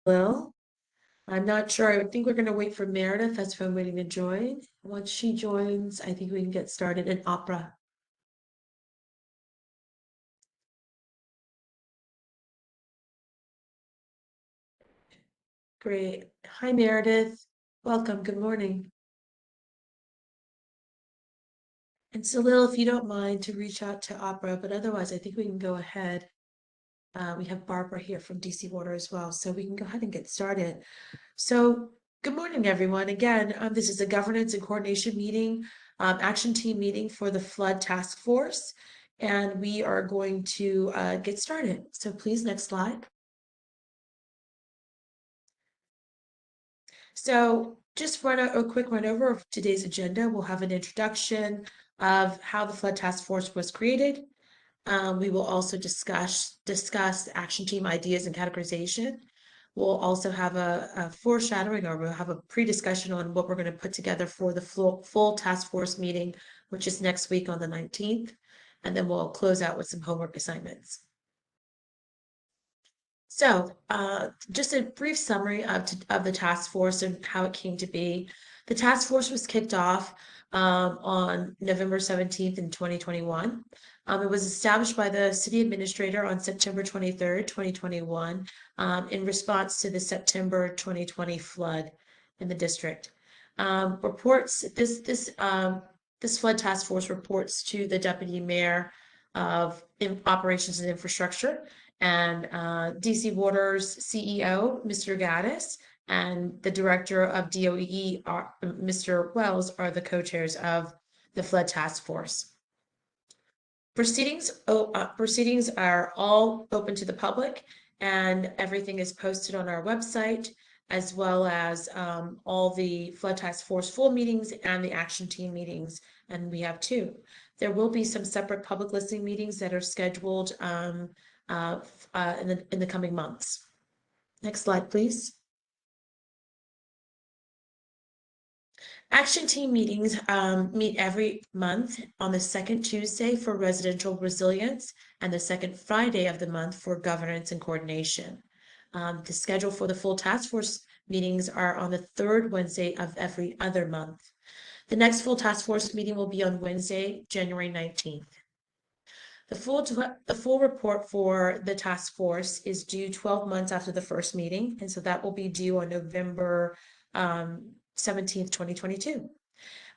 Well, I'm not sure. I think we're going to wait for Meredith. That's who I'm waiting to join. Once she joins, I think we can get started in opera. Great. Hi, Meredith. Welcome. Good morning. And Salil, if you don't mind to reach out to opera, but otherwise, I think we can go ahead. We have Barbara here from DC Water as well, so we can go ahead and get started. So, good morning, everyone. Again, this is a governance and coordination meeting, action team meeting for the flood task force, and we are going to get started. So, please, next slide. So, just run a quick run over of today's agenda. We'll have an introduction of how the flood task force was created. We will also discuss action team ideas and categorization. We'll also have a foreshadowing, or we'll have a pre-discussion on what we're going to put together for the full task force meeting, which is next week on the 19th. And then we'll close out with some homework assignments. So just a brief summary of the task force and how it came to be. The task force was kicked off on November 17th in 2021. It was established by the city administrator on September 23rd, 2021, in response to the September 2020 flood in the district. This flood task force reports to the deputy mayor of operations and infrastructure, and DC Water's CEO, Mr. Gaddis, and the director of DOE, Mr. Wells, are the co-chairs of the flood task force. Proceedings are all open to the public, and everything is posted on our website, as well as all the flood task force full meetings and the action team meetings, and we have two. There will be some separate public listening meetings that are scheduled in the coming months. Next slide, please. Action team meetings meet every month on the second Tuesday for residential resilience and the second Friday of the month for governance and coordination. The schedule for the full task force meetings are on the third Wednesday of every other month. The next full task force meeting will be on Wednesday, January 19th. The full report for the task force is due 12 months after the first meeting, and so that will be due on November 17th, 2022.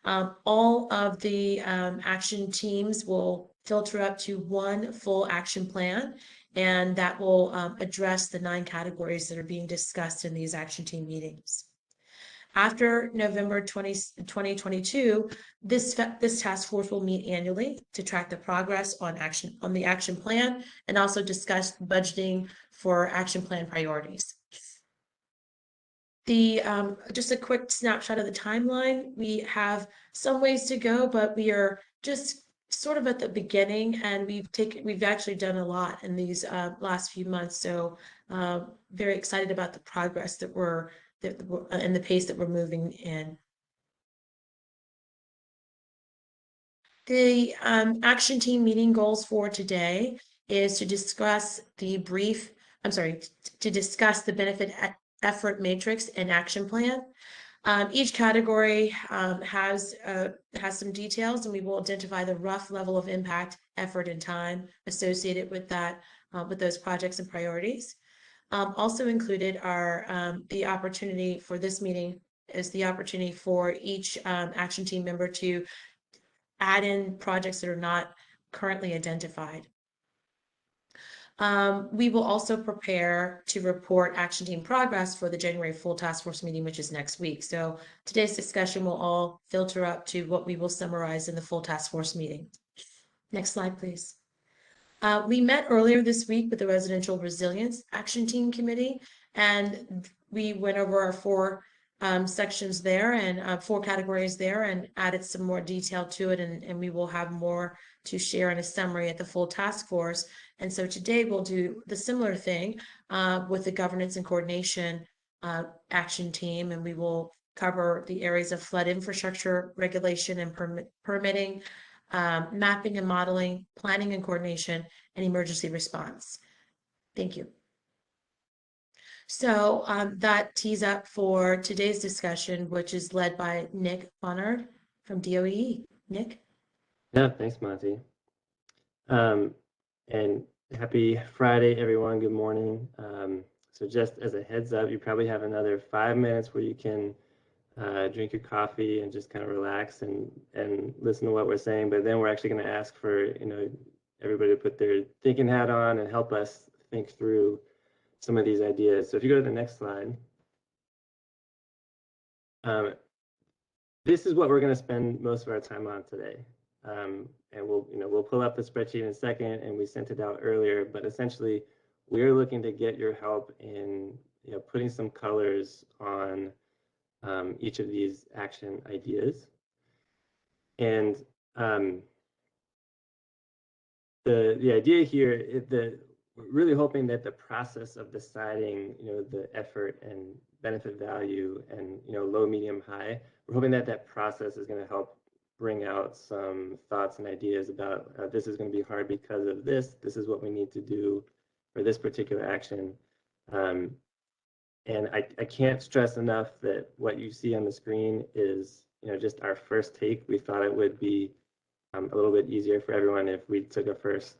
All of the action teams will filter up to one full action plan, and that will address the 9 categories that are being discussed in these action team meetings. After November 2022, this task force will meet annually to track the progress on the action plan and also discuss budgeting for action plan priorities. Just a quick snapshot of the timeline. We have some ways to go, but we are just sort of at the beginning, and we've actually done a lot in these last few months. So very excited about the progress that we're and the pace that we're moving in. The action team meeting goals for today is to discuss the benefit effort matrix and action plan. Each category has some details, and we will identify the rough level of impact, effort, and time associated with that, with those projects and priorities. Also included are the opportunity for this meeting is the opportunity for each action team member to add in projects that are not currently identified. We will also prepare to report action team progress for the January full task force meeting, which is next week. So today's discussion will all filter up to what we will summarize in the full task force meeting. Next slide, please. We met earlier this week with the Residential Resilience Action Team Committee, and we went over our 4 sections there and 4 categories there, and added some more detail to it, and we will have more to share in a summary at the full task force. And so today we'll do the similar thing with the governance and coordination action team, and we will cover the areas of flood infrastructure regulation and permitting, mapping and modeling, planning and coordination, and emergency response. Thank you. So that tees up for today's discussion, which is led by Nick Bonard from DOE. Nick? Yeah, thanks, Monty. And happy Friday, everyone. Good morning. So just as a heads up, you probably have another 5 minutes where you can drink your coffee and just kind of relax and listen to what we're saying. But then we're actually going to ask for everybody to put their thinking hat on and help us think through some of these ideas. So if you go to the next slide, this is what we're going to spend most of our time on today. And we'll pull up the spreadsheet in a second, and we sent it out earlier, but essentially we're looking to get your help in putting some colors on each of these action ideas. And the idea here is that we're really hoping that the process of deciding the effort and benefit value and low, medium, high, we're hoping that that process is going to help bring out some thoughts and ideas about this is going to be hard because of this. This is what we need to do for this particular action. And I can't stress enough that what you see on the screen is just our first take. We thought it would be a little bit easier for everyone if we took a first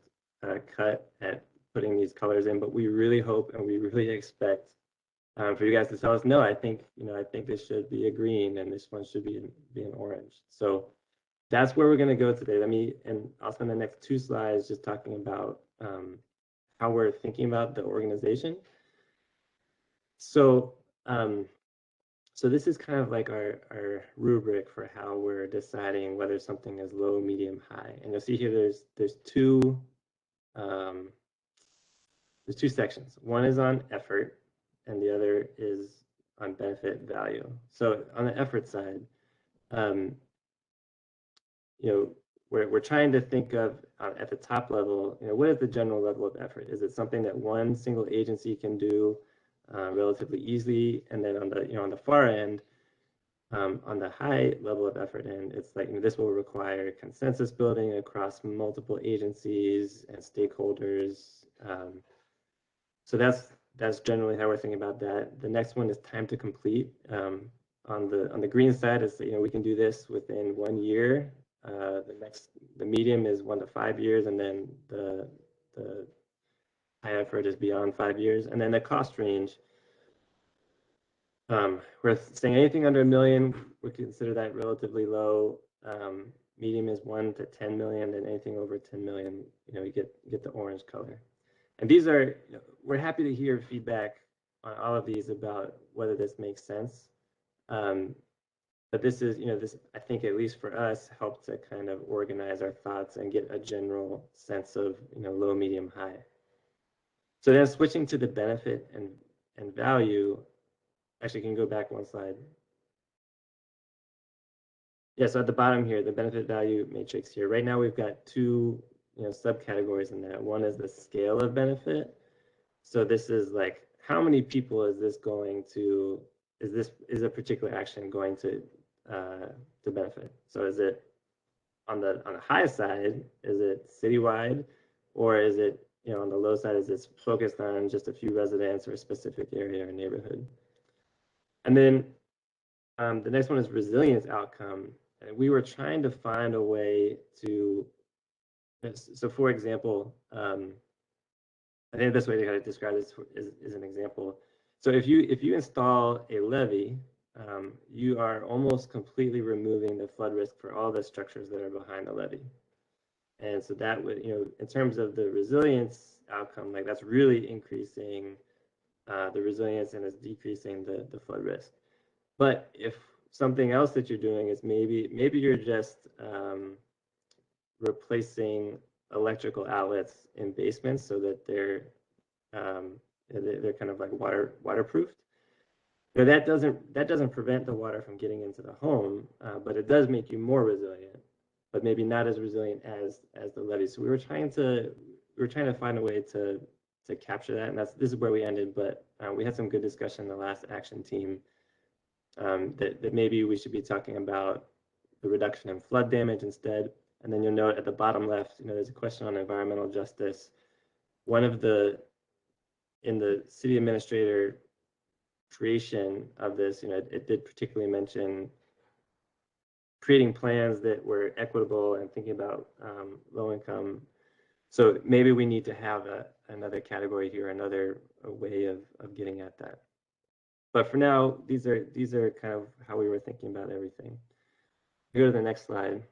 cut at putting these colors in, but we really hope and we really expect for you guys to tell us, no, I think this should be a green and this one should be an orange. So that's where we're going to go today. And I'll spend the next 2 slides just talking about how we're thinking about the organization. So so this is kind of like our rubric for how we're deciding whether something is low, medium, high. And you'll see here there's two sections. One is on effort, and the other is on benefit value. So on the effort side, we're trying to think of at the top level, what is the general level of effort? Is it something that one single agency can do relatively easily? And then on the far end, on the high level of effort end, it's like this will require consensus building across multiple agencies and stakeholders. So that's generally how we're thinking about that. The next one is time to complete. On the green side is we can do this within 1 year. The medium is 1 to 5 years, and then the high effort is beyond 5 years. And then the cost range, we're saying anything under $1 million, we consider that relatively low. Medium is 1 to 10 million, and anything over 10 million, you get the orange color. And these are, we're happy to hear feedback on all of these about whether this makes sense. But this is, this, I think, at least for us, helped to kind of organize our thoughts and get a general sense of, low, medium, high. So then switching to the benefit and value, actually can go back 1 slide. Yeah, so at the bottom here, the benefit value matrix here. Right now we've got 2 subcategories in that. One is the scale of benefit. So this is like, how many people is this going to, is a particular action going to benefit? So is it on the high side, is it citywide, or is it on the low side, is it focused on just a few residents or a specific area or neighborhood? And then the next one is resilience outcome. And we were trying to find a way to, so for example, I think the best way to kind of describe this is an example. So if you install a levee, you are almost completely removing the flood risk for all the structures that are behind the levee. And so that would, in terms of the resilience outcome, like that's really increasing the resilience and is decreasing the flood risk. But if something else that you're doing is maybe you're just replacing electrical outlets in basements so that they're kind of like waterproofed. That doesn't prevent the water from getting into the home, but it does make you more resilient, but maybe not as resilient as the levee. So we were trying to find a way to capture that, and this is where we ended. But we had some good discussion in the last action team that maybe we should be talking about the reduction in flood damage instead. And then you'll note at the bottom left, there's a question on environmental justice. In the city administrator creation of this, it did particularly mention creating plans that were equitable and thinking about low income. So maybe we need to have another category here, another way of getting at that. But for now, these are kind of how we were thinking about everything. Go to the next slide.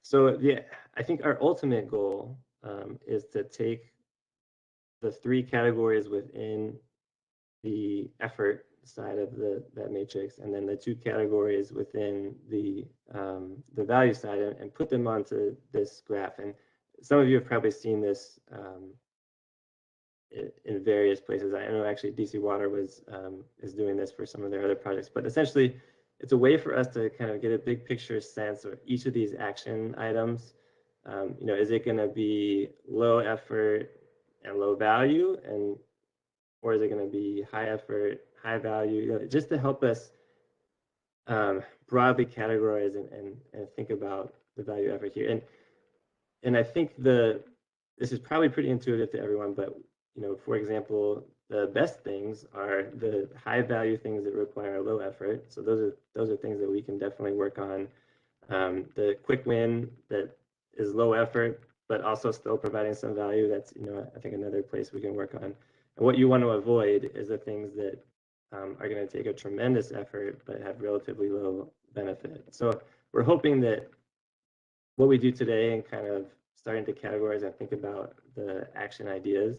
So yeah, I think our ultimate goal is to take the three categories within the effort side of that matrix, and then the two categories within the value side, and put them onto this graph. And some of you have probably seen this in various places. I know actually DC Water is doing this for some of their other projects, but essentially it's a way for us to kind of get a big picture sense of each of these action items. Is it going to be low effort and low value, or is it going to be high effort, high value? Just to help us broadly categorize and think about the value effort here. And I think this is probably pretty intuitive to everyone, but for example, the best things are the high value things that require low effort. So those are things that we can definitely work on. The quick win that is low effort, but also still providing some value, that's I think another place we can work on. And what you want to avoid is the things that are going to take a tremendous effort but have relatively low benefit. So we're hoping that what we do today and kind of starting to categorize and think about the action ideas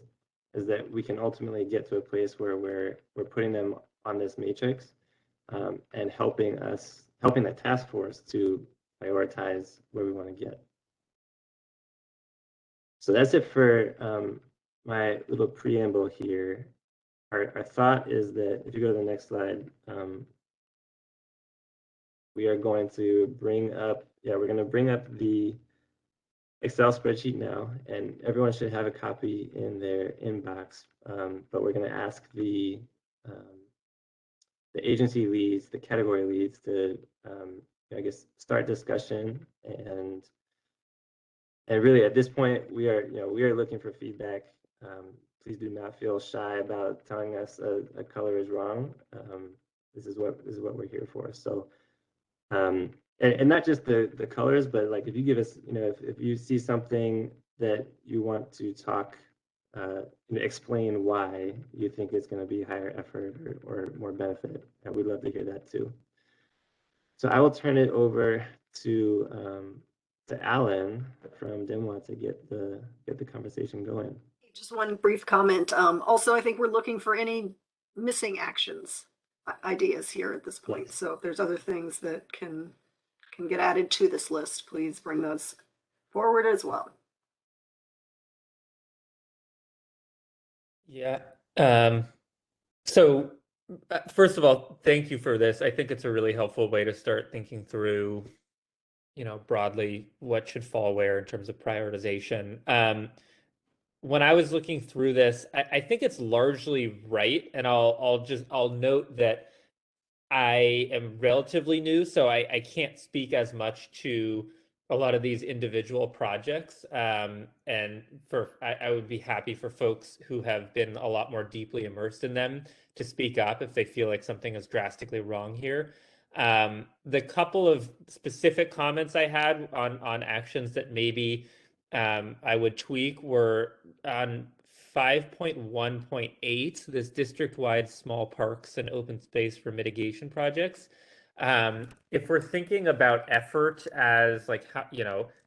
is that we can ultimately get to a place where we're putting them on this matrix and helping the task force to prioritize where we want to get. So that's it for my little preamble here. Our thought is that if you go to the next slide, we are going to bring up, we're going to bring up the Excel spreadsheet now, and everyone should have a copy in their inbox. But we're going to ask the agency leads, the category leads, to I guess start discussion, and really at this point we are looking for feedback. Please do not feel shy about telling us a color is wrong. This is what we're here for. So. And not just the colors, but like if you give us, if you see something that you want to talk, explain why you think it's going to be higher effort or more benefit, and we'd love to hear that too. So I will turn it over to Alan from DMWA to get the conversation going. Just one brief comment. Also, I think we're looking for any missing actions ideas here at this point. Yes. So if there's other things that can get added to this list, please bring those forward as well. Yeah. So first of all, thank you for this. I think it's a really helpful way to start thinking through, broadly what should fall where in terms of prioritization. When I was looking through this, I think it's largely right, and I'll note that I am relatively new, so I can't speak as much to a lot of these individual projects. And I would be happy for folks who have been a lot more deeply immersed in them to speak up if they feel like something is drastically wrong here. The couple of specific comments I had on actions that maybe I would tweak were on 5.1.8, this district-wide small parks and open space for mitigation projects. If we're thinking about effort as like, how,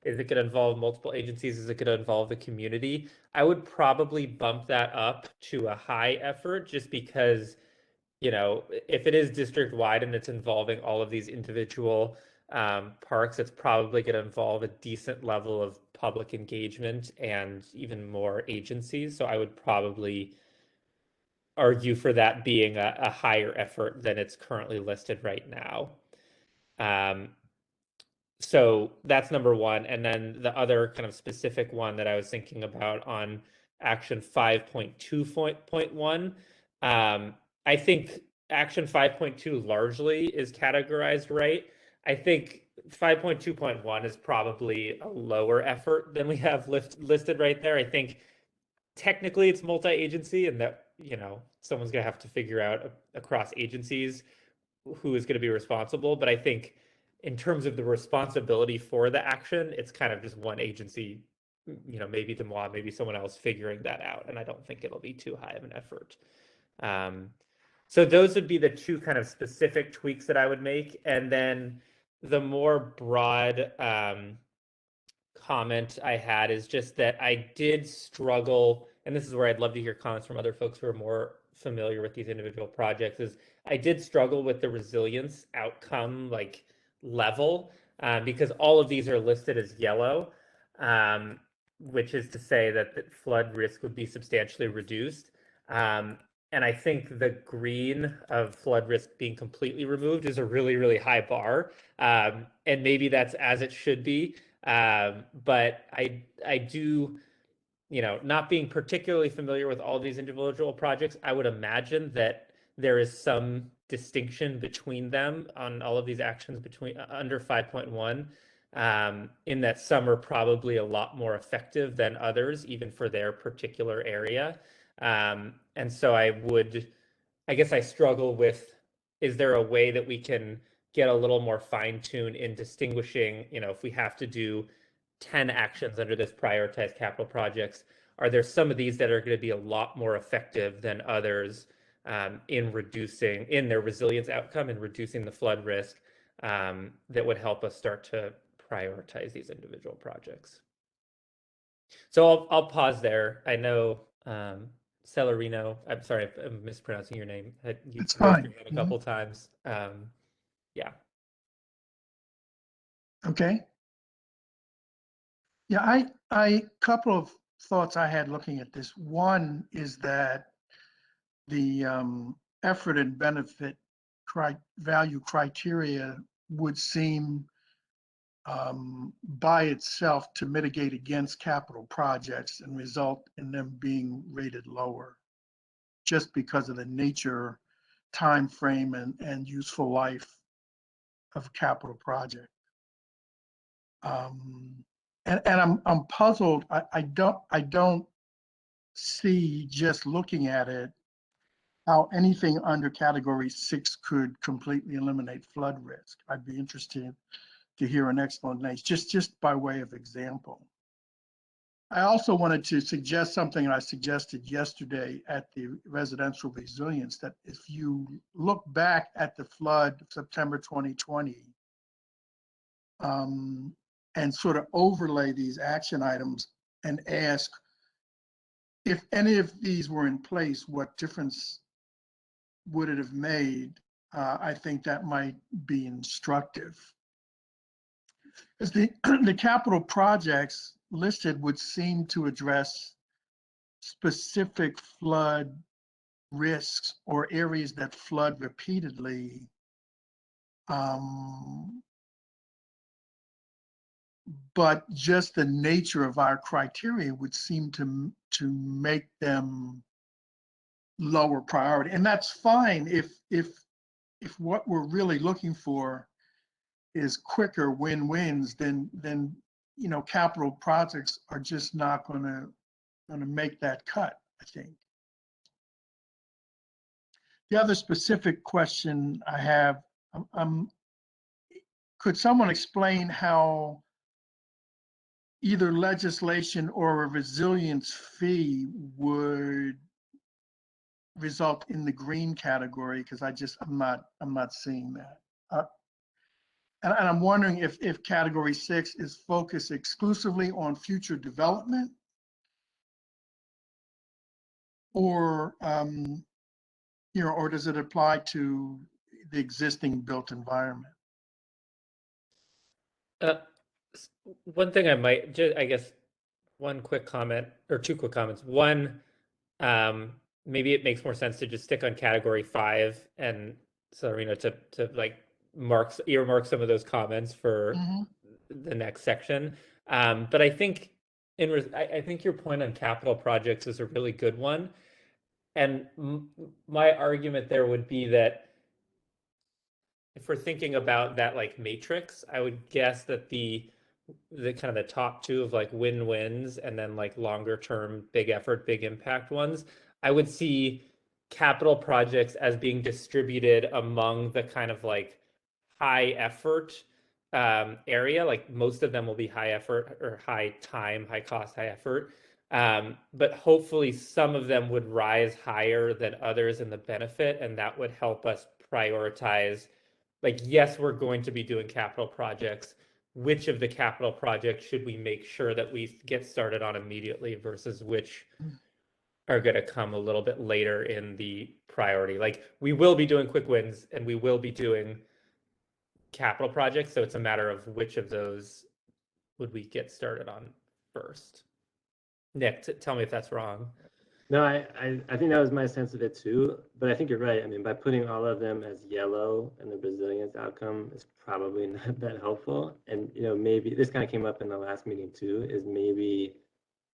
is it going to involve multiple agencies? Is it going to involve the community? I would probably bump that up to a high effort, just because, if it is district-wide and it's involving all of these individual parks, it's probably going to involve a decent level of public engagement and even more agencies. So I would probably argue for that being a higher effort than it's currently listed right now. So that's number one. And then the other kind of specific one that I was thinking about on action 5.2.1, I think action 5.2 largely is categorized right. I think 5.2.1 is probably a lower effort than we have listed right there. I think technically it's multi-agency, and that, someone's gonna have to figure out across agencies who is gonna be responsible. But I think in terms of the responsibility for the action, it's kind of just one agency, maybe the MWA, maybe someone else figuring that out. And I don't think it'll be too high of an effort. So those would be the two kind of specific tweaks that I would make. And then the more broad comment I had is just that I did struggle, and this is where I'd love to hear comments from other folks who are more familiar with these individual projects, is I did struggle with the resilience outcome like level, because all of these are listed as yellow, which is to say that the flood risk would be substantially reduced. And I think the green of flood risk being completely removed is a really, really high bar. And maybe that's as it should be. But I do, not being particularly familiar with all these individual projects, I would imagine that there is some distinction between them on all of these actions between under 5.1, in that some are probably a lot more effective than others, even for their particular area. And so I guess I struggle with, is there a way that we can get a little more fine-tuned in distinguishing, if we have to do 10 actions under this prioritized capital projects, are there some of these that are going to be a lot more effective than others, in their resilience outcome and reducing the flood risk, that would help us start to prioritize these individual projects? So I'll pause there. I know, Celerino, I'm sorry if I'm mispronouncing your name. You've It's raised fine. your hand a couple times. Yeah. Okay. Yeah, I couple of thoughts I had looking at this. One is that the effort and benefit value criteria would seem by itself to mitigate against capital projects and result in them being rated lower, just because of the nature, time frame, and useful life of a capital project. And I'm puzzled. I don't see, just looking at it, how anything under category 6 could completely eliminate flood risk. I'd be interested to hear an explanation, just by way of example. I also wanted to suggest something I suggested yesterday at the residential resilience, that if you look back at the flood of September 2020, and sort of overlay these action items and ask if any of these were in place, what difference would it have made? I think that might be instructive. Because the capital projects listed would seem to address specific flood risks or areas that flood repeatedly. But just the nature of our criteria would seem to make them lower priority. And that's fine if what we're really looking for is quicker win-wins, then capital projects are just not gonna make that cut, I think. The other specific question I have, could someone explain how either legislation or a resilience fee would result in the green category? Because I'm not seeing that. And I'm wondering if category 6 is focused exclusively on future development, or or does it apply to the existing built environment? One thing I might just, I guess, one quick comment or two quick comments. One, maybe it makes more sense to just stick on category 5, and Celerino to like earmark some of those comments for the next section. But I think I think your point on capital projects is a really good one. And my argument there would be that if we're thinking about that like matrix, I would guess that the the kind of the top two of like win-wins and then like longer term, big effort, big impact ones, I would see capital projects as being distributed among the kind of like high effort area. Like most of them will be high effort or high time, high cost, high effort. But hopefully some of them would rise higher than others in the benefit, and that would help us prioritize. Like, yes, we're going to be doing capital projects. Which of the capital projects should we make sure that we get started on immediately versus which are going to come a little bit later in the priority? Like, we will be doing quick wins and we will be doing capital projects. So it's a matter of which of those would we get started on first. Nick, tell me if that's wrong. No, I think that was my sense of it too, but I think you're right. I mean, by putting all of them as yellow and the resilience outcome is probably not that helpful. And, you know, maybe this kind of came up in the last meeting too, is maybe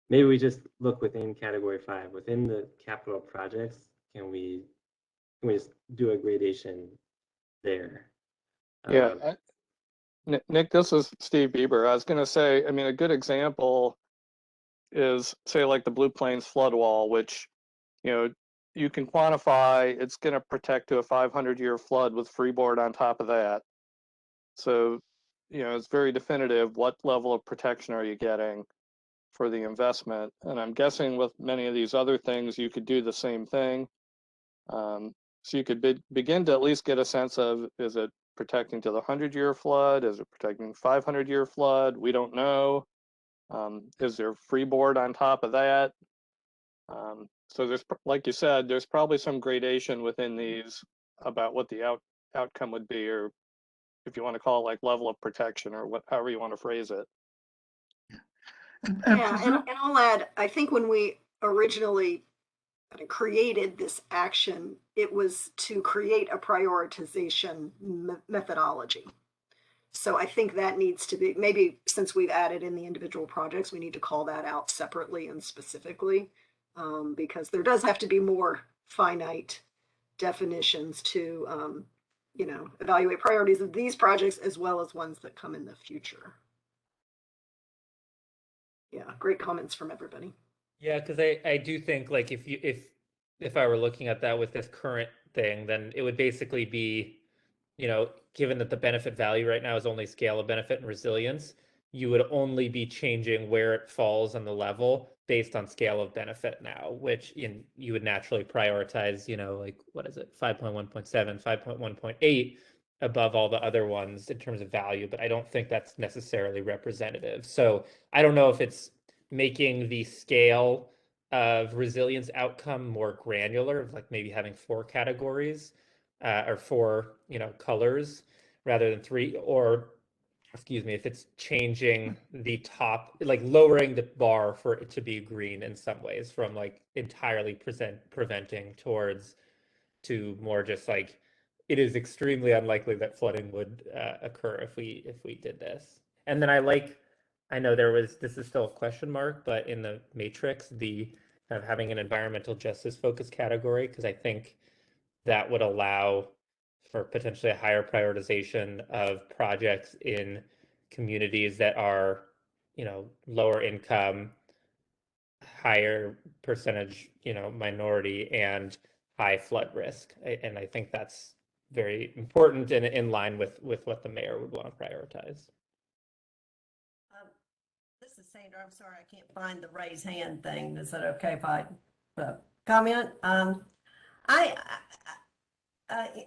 we just look within category 5, within the capital projects, can we just do a gradation there? Yeah, Nick, this is Steve Bieber. I was going to say, I mean, a good example is, say, like the Blue Plains flood wall, which, you know, you can quantify it's going to protect to a 500-year flood with freeboard on top of that. So, you know, it's very definitive. What level of protection are you getting for the investment? And I'm guessing with many of these other things, you could do the same thing. So you could begin to at least get a sense of, is it protecting to the 100-year flood? Is it protecting 500-year flood? We don't know. Is there freeboard on top of that? So there's, like you said, there's probably some gradation within these about what the outcome would be, or if you want to call it like level of protection, or however you want to phrase it. Yeah, and I'll add, I think when we originally created this action, it was to create a prioritization methodology. So I think that needs to be, maybe since we've added in the individual projects, we need to call that out separately and specifically, because there does have to be more finite definitions to, you know, evaluate priorities of these projects as well as ones that come in the future. Yeah, great comments from everybody. Yeah, because I do think like if I were looking at that with this current thing, then it would basically be, you know, given that the benefit value right now is only scale of benefit and resilience, you would only be changing where it falls on the level based on scale of benefit now, which you would naturally prioritize, you know, like what is it, 5.1.7, 5.1.8 above all the other ones in terms of value, but I don't think that's necessarily representative. So I don't know if it's making the scale of resilience outcome more granular, like maybe having 4 categories or 4, you know, colors rather than 3, or excuse me, if it's changing the top, like lowering the bar for it to be green in some ways from like entirely preventing towards to more just like it is extremely unlikely that flooding would occur if we did this. And then I know this is still a question mark, but in the matrix, the kind of having an environmental justice focus category, because I think that would allow for potentially a higher prioritization of projects in communities that are, you know, lower income, higher percentage, you know, minority and high flood risk. And I think that's very important and in line with what the mayor would want to prioritize. This is Sandra. I'm sorry, I can't find the raise hand thing. Is that okay if I comment?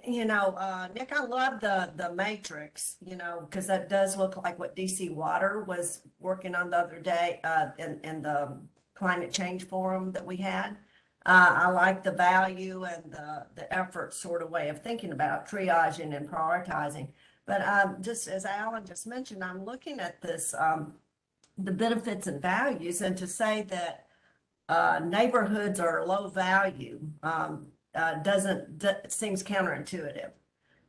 You know, Nick, I love the matrix, you know, because that does look like what DC Water was working on the other day in the climate change forum that we had. I like the value and the effort sort of way of thinking about triaging and prioritizing. But just as Alan just mentioned, I'm looking at this, the benefits and values, and to say that neighborhoods are low value seems counterintuitive.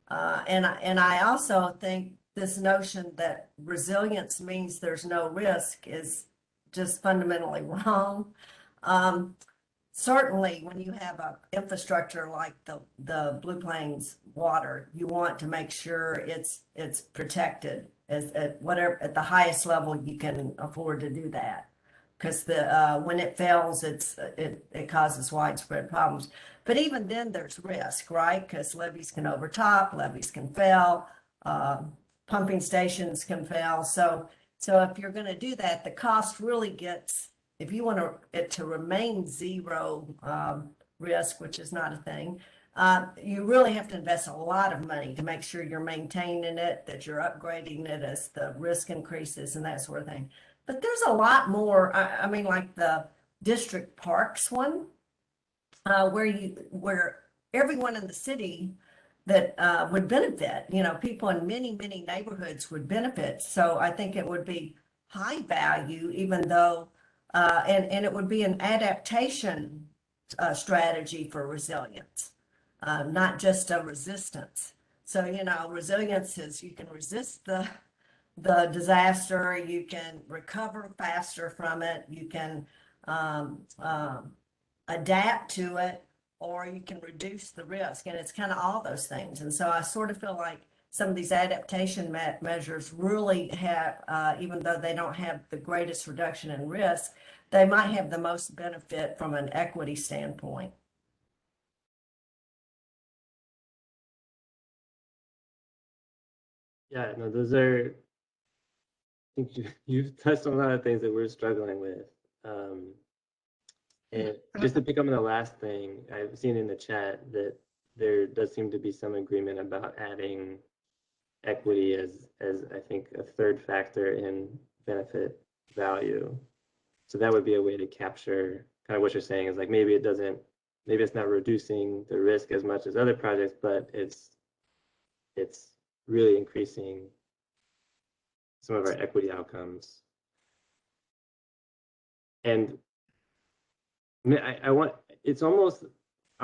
And I also think this notion that resilience means there's no risk is just fundamentally wrong. certainly when you have a infrastructure like the Blue Plains water, you want to make sure it's protected at the highest level you can afford to do that. Because when it fails, it causes widespread problems. But even then, there's risk, right? Because levees can overtop, levees can fail, pumping stations can fail. So if you're going to do that, the cost really gets, if you want it to remain zero risk, which is not a thing, you really have to invest a lot of money to make sure you're maintaining it, that you're upgrading it as the risk increases and that sort of thing. But there's a lot more. I mean, like the district parks one, where everyone in the city that would benefit, you know, people in many, many neighborhoods would benefit. So I think it would be high value, even though, and it would be an adaptation strategy for resilience, not just a resistance. So, you know, resilience is you can resist the disaster, you can recover faster from it, you can adapt to it, or you can reduce the risk. And it's kind of all those things. And so I sort of feel like some of these adaptation measures really have, even though they don't have the greatest reduction in risk, they might have the most benefit from an equity standpoint. Yeah, no, those are, I think you've touched on a lot of things that we're struggling with. And just to pick up on the last thing, I've seen in the chat that there does seem to be some agreement about adding equity as I think a third factor in benefit value. So that would be a way to capture kind of what you're saying is like maybe it's not reducing the risk as much as other projects, but it's really increasing some of our equity outcomes. And I mean, I'm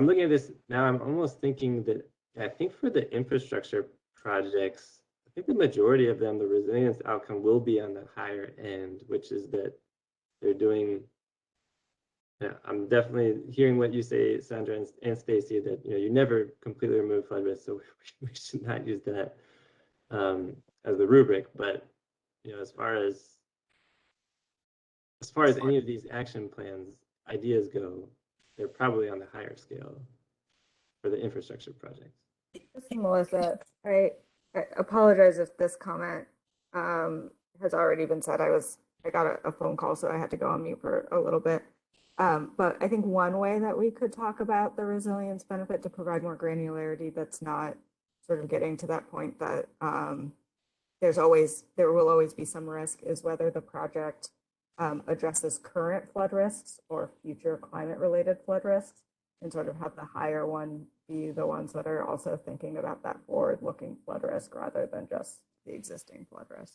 looking at this now, I'm almost thinking that I think for the infrastructure projects, I think the majority of them, the resilience outcome will be on the higher end, which is that they're doing, yeah, I'm definitely hearing what you say, Sandra and Stacy, that you never completely remove flood risk, so we should not use that as the rubric. But as far as any of these action plans ideas go, they're probably on the higher scale for the infrastructure projects. Melissa, I apologize if this comment has already been said. I got a phone call, so I had to go on mute for a little bit. But I think one way that we could talk about the resilience benefit to provide more granularity that's not sort of getting to that point that there will always be some risk is whether the project addresses current flood risks or future climate related flood risks, and sort of have the higher one be the ones that are also thinking about that forward looking flood risk rather than just the existing flood risk.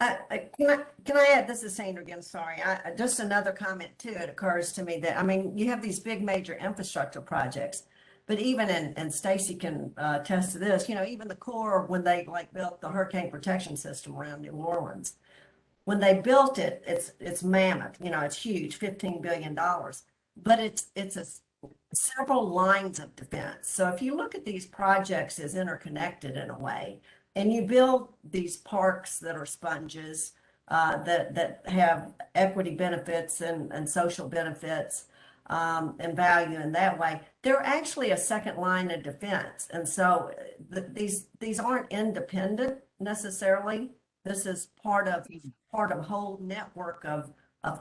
Can I add, this is Sandra again, sorry. Just another comment too, it occurs to me that, I mean, you have these big major infrastructure projects, but even and Stacy can attest to this, even the Corps, when they built the hurricane protection system around New Orleans, when they built it, it's mammoth, it's huge, $15 billion, but it's several lines of defense. So if you look at these projects as interconnected in a way, and you build these parks that are sponges that have equity benefits and social benefits and value in that way, they're actually a second line of defense. And so these aren't independent necessarily. This is part of a whole network of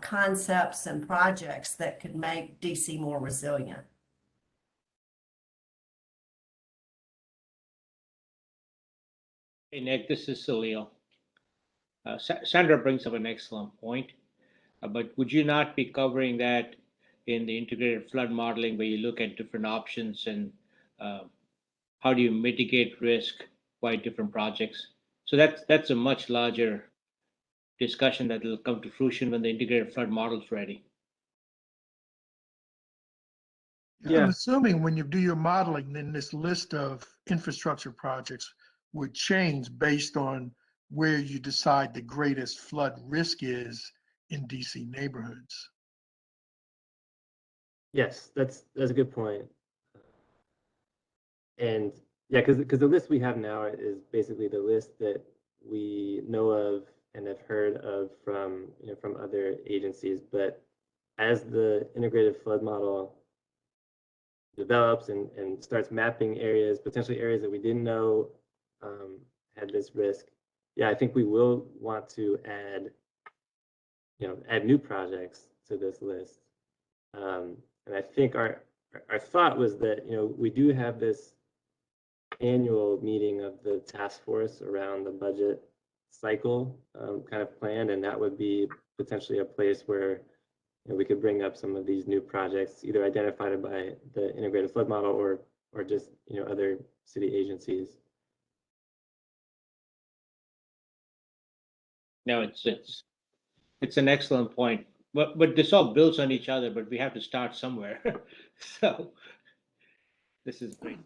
concepts and projects that could make DC more resilient. Hey, Nick, this is Salil. Sandra brings up an excellent point, but would you not be covering that in the integrated flood modeling where you look at different options and how do you mitigate risk by different projects? So that's a much larger discussion that will come to fruition when the integrated flood model is ready. Yeah. I'm assuming when you do your modeling, then this list of infrastructure projects would change based on where you decide the greatest flood risk is in DC neighborhoods. Yes, that's a good point. And yeah, because the list we have now is basically the list that we know of and have heard of from from other agencies. But as the integrated flood model develops and starts mapping areas, potentially areas that we didn't know had this risk, yeah, I think we will want to add new projects to this list. And I think our thought was that we do have this annual meeting of the task force around the budget cycle kind of planned, and that would be potentially a place where we could bring up some of these new projects, either identified by the integrated flood model or just other city agencies. No, it's an excellent point. But this all builds on each other, but we have to start somewhere. So this is great.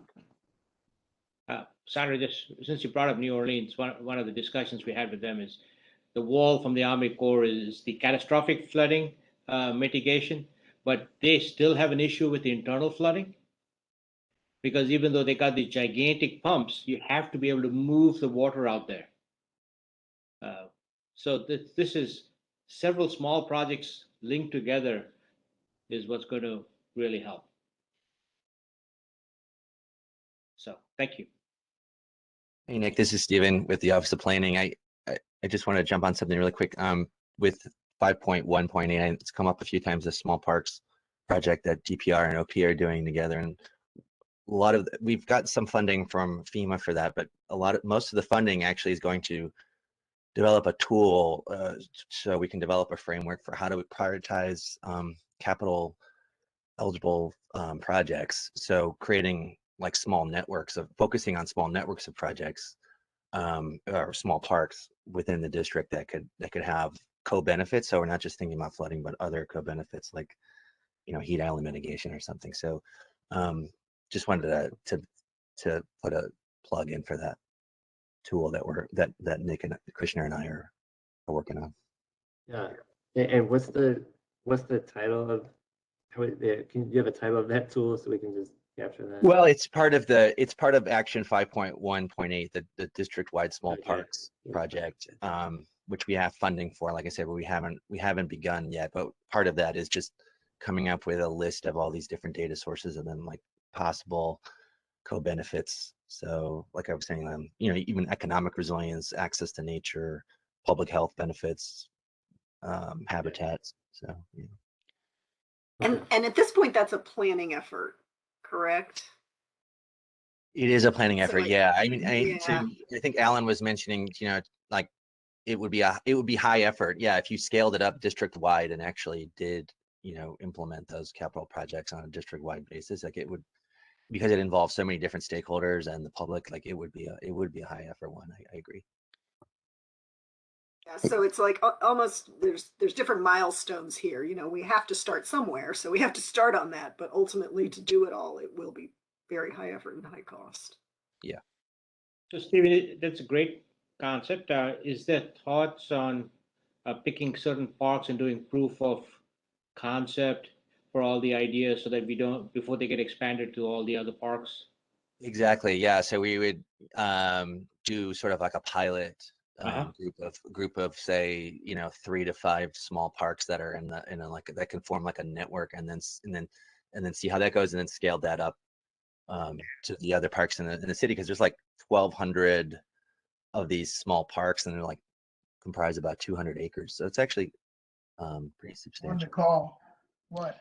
Sandra, just since you brought up New Orleans, one of the discussions we had with them is the wall from the Army Corps is the catastrophic flooding mitigation, but they still have an issue with the internal flooding. Because even though they got these gigantic pumps, you have to be able to move the water out there. So this is several small projects linked together is what's going to really help. So thank you. Hey, Nick, this is Stephen with the Office of Planning. I just want to jump on something really quick. With 5.1.8, it's come up a few times, the small parks project that DPR and OP are doing together. And we've got some funding from FEMA for that, but most of the funding actually is going to develop a tool so we can develop a framework for how do we prioritize capital eligible projects. So creating like small networks focusing on small networks of projects or small parks within the district that could have co-benefits. So we're not just thinking about flooding, but other co-benefits like heat island mitigation or something. So just wanted to put a plug in for that tool that Nick and Krishna and I are working on. Yeah, and what's the title of? Can you have a title of that tool so we can just capture that? Well, it's part of Action 5.1.8, the district-wide small parks project, which we have funding for. Like I said, but we haven't begun yet. But part of that is just coming up with a list of all these different data sources and then like possible co-benefits. So, like I was saying, even economic resilience, access to nature, public health benefits, habitats. So, yeah. And at this point, that's a planning effort, correct? It is a planning effort. Yeah. I Yeah. think Alan was mentioning, like it would be high effort. Yeah. If you scaled it up district wide and actually did, implement those capital projects on a district wide basis, like it would, because it involves so many different stakeholders and the public, like it would be a high effort one. I agree. Yeah, so it's like almost there's different milestones here. We have to start somewhere, so we have to start on that. But ultimately, to do it all, it will be very high effort and high cost. Yeah. So Stephen, that's a great concept. Is there thoughts on picking certain parks and doing proof of concept for all the ideas so that we don't, before they get expanded to all the other parks? Exactly. Yeah. So we would do sort of like a pilot group of say 3 to 5 small parks that are in a like that can form like a network, and then see how that goes, and then scale that up to the other parks in the city, because there's like 1,200 of these small parks, and they're like comprise about 200 acres. So it's actually pretty substantial. Call what?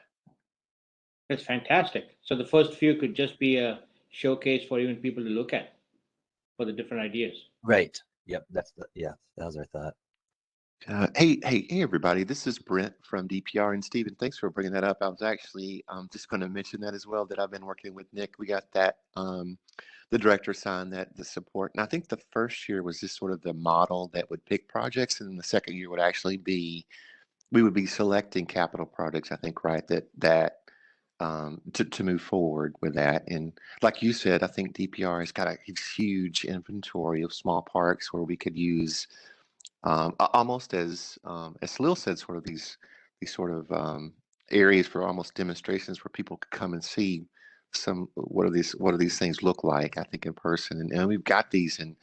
That's fantastic. So the first few could just be a showcase for even people to look at for the different ideas. Right. Yep. That was our thought. Hey, everybody. This is Brent from DPR. And Stephen, thanks for bringing that up. I was actually just going to mention that as well, that I've been working with Nick. We got that, the director signed the support. And I think the first year was just sort of the model that would pick projects. And then the second year would actually be, we would be selecting capital projects, I think, right, to move forward with that. And like you said, I think DPR has got a huge inventory of small parks where we could use almost as Salil said, sort of these sort of areas for almost demonstrations where people could come and see what do these things look like, I think, in person. And we've got these in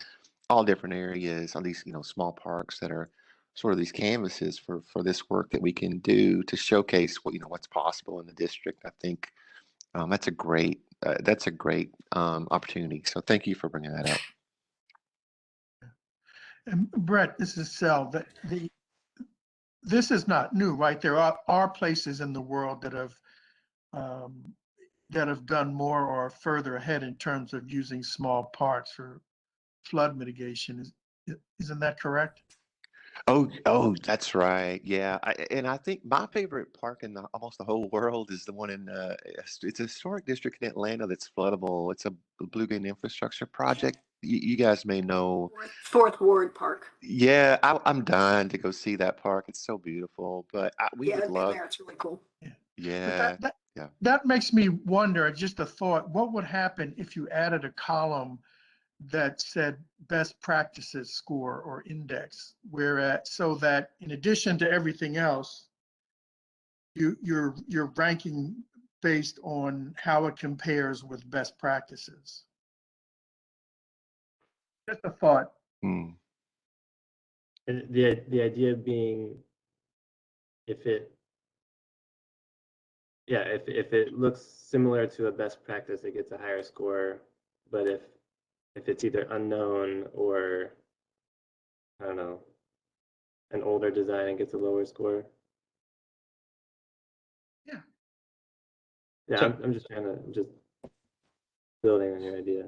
all different areas, on these, small parks that are sort of these canvases for this work that we can do to showcase what's possible in the district. I think that's a great opportunity. So thank you for bringing that up. And Brett, this is Sel. This is not new, right? There are places in the world that have done more or further ahead in terms of using small parks for flood mitigation. Isn't that correct? Oh, that's right. Yeah, and I think my favorite park in almost the whole world is the one in it's a historic district in Atlanta that's floodable. It's a Blue Green Infrastructure project. You guys may know. Fourth Ward Park. Yeah, I'm dying to go see that park. It's so beautiful, but we Yeah, would I've been love. there. It's really cool. But Yeah, yeah. that makes me wonder, just a thought, what would happen if you added a column that said best practices score or index, so that in addition to everything else, you're ranking based on how it compares with best practices. Just a thought. Hmm. And the idea being, if it looks similar to a best practice, it gets a higher score. But if it's either unknown or, I don't know, an older design, it gets a lower score. Yeah. Yeah, So- I'm just building on your idea.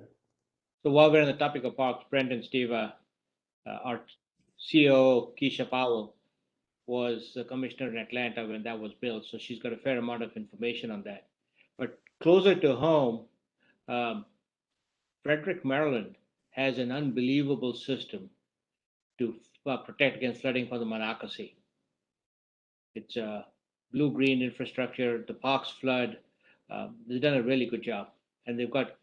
So while we're on the topic of parks, Brent and Steve, our CEO, Keisha Powell, was the commissioner in Atlanta when that was built, so she's got a fair amount of information on that. But closer to home, Frederick, Maryland has an unbelievable system to protect against flooding from the Monocacy. It's a blue-green infrastructure. The parks flood. They've done a really good job, and they've got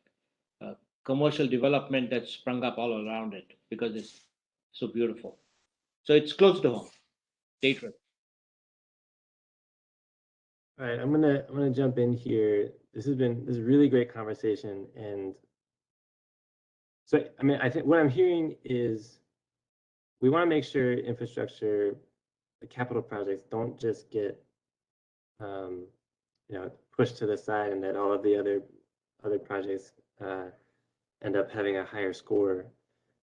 commercial development that's sprung up all around it because it's so beautiful. So it's close to home. Day trip. All right, I'm gonna jump in here. This is a really great conversation, and so I mean, I think what I'm hearing is we want to make sure infrastructure, the capital projects, don't just get pushed to the side, and that all of the other projects end up having a higher score.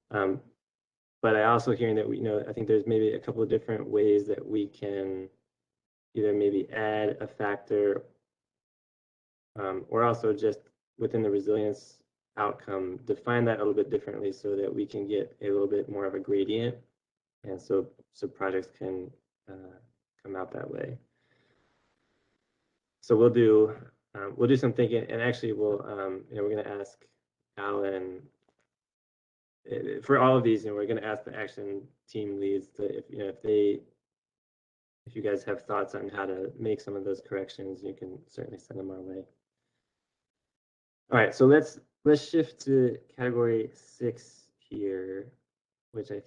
But I also hearing that I think there's maybe a couple of different ways that we can either maybe add a factor, or also just within the resilience outcome, define that a little bit differently so that we can get a little bit more of a gradient, and so projects can come out that way. So we'll do some thinking, and actually we're going to ask Alan for all of these. We're going to ask the action team leads to if you guys have thoughts on how to make some of those corrections, you can certainly send them our way. All right, so let's shift to category 6 here, which if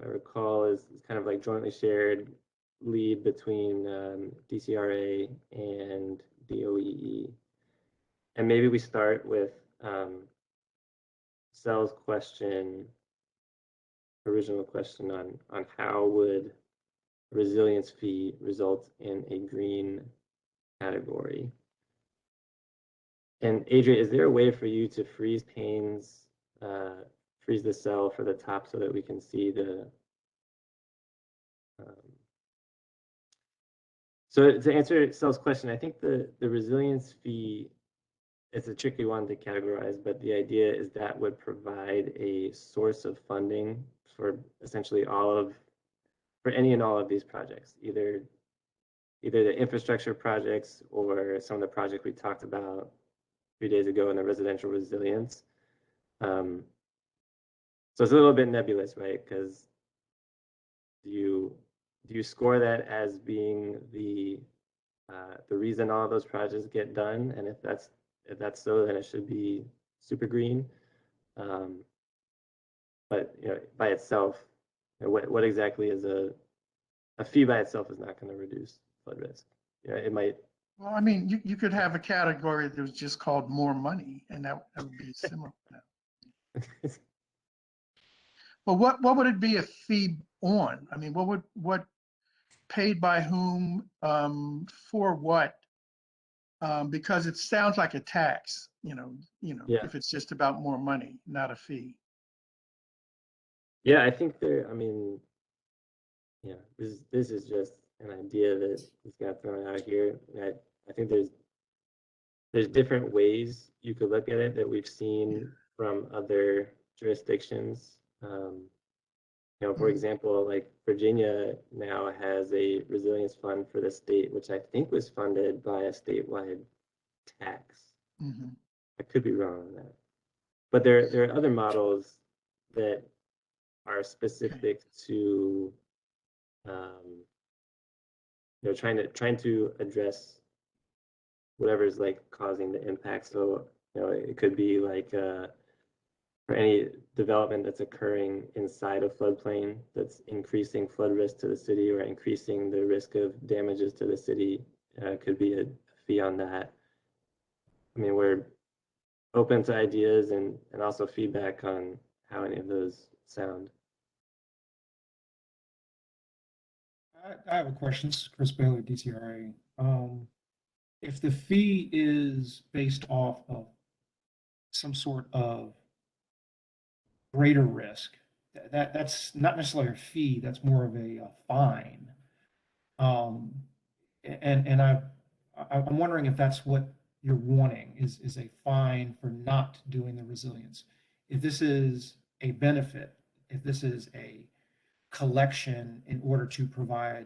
I recall is kind of like jointly shared lead between DCRA and DOEE. And maybe we start with Sel's original question on how would resilience fee result in a green category. And Adria, is there a way for you to freeze panes, freeze the cell for the top so that we can see the so to answer Sel's question, I think the resilience fee is a tricky one to categorize, but the idea is that would provide a source of funding for essentially for any and all of these projects, either the infrastructure projects or some of the projects we talked about 3 days ago in the residential resilience. So it's a little bit nebulous, right? Because do you score that as being the reason all of those projects get done? And if that's so, then it should be super green. But by itself, what exactly is a fee by itself is not going to reduce flood risk. It might Well, I mean, you could have a category that was just called more money, and that would be similar. But what would it be a fee on? I mean, what paid by whom, for what? Because it sounds like a tax, Yeah. if it's just about more money, not a fee. Yeah, I think I mean, yeah, this is just an idea that got thrown out here. And I think there's different ways you could look at it that we've seen from other jurisdictions. For example, like Virginia now has a resilience fund for the state, which I think was funded by a statewide tax. Mhm. I could be wrong on that. But there are other models that are specific to trying to address whatever's like causing the impact. So it could be like for any development that's occurring inside a floodplain that's increasing flood risk to the city or increasing the risk of damages to the city, could be a fee on that. I mean, we're open to ideas and also feedback on how any of those sound. I have a question. This is Chris Bailey, DCRA. If the fee is based off of some sort of greater risk, that's not necessarily a fee, that's more of a fine. And I'm wondering if that's what you're wanting, is a fine for not doing the resilience. If this is a benefit, if this is a collection in order to provide,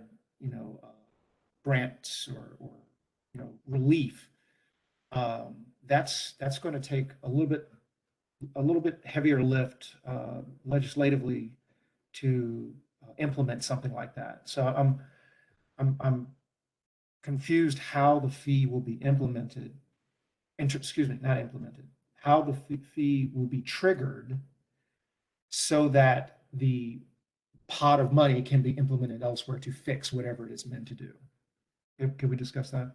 grants or relief, that's going to take a little bit heavier lift legislatively to implement something like that. So I'm confused how the fee will be implemented. Excuse me, not implemented. How the fee will be triggered so that the pot of money can be implemented elsewhere to fix whatever it is meant to do. Can we discuss that?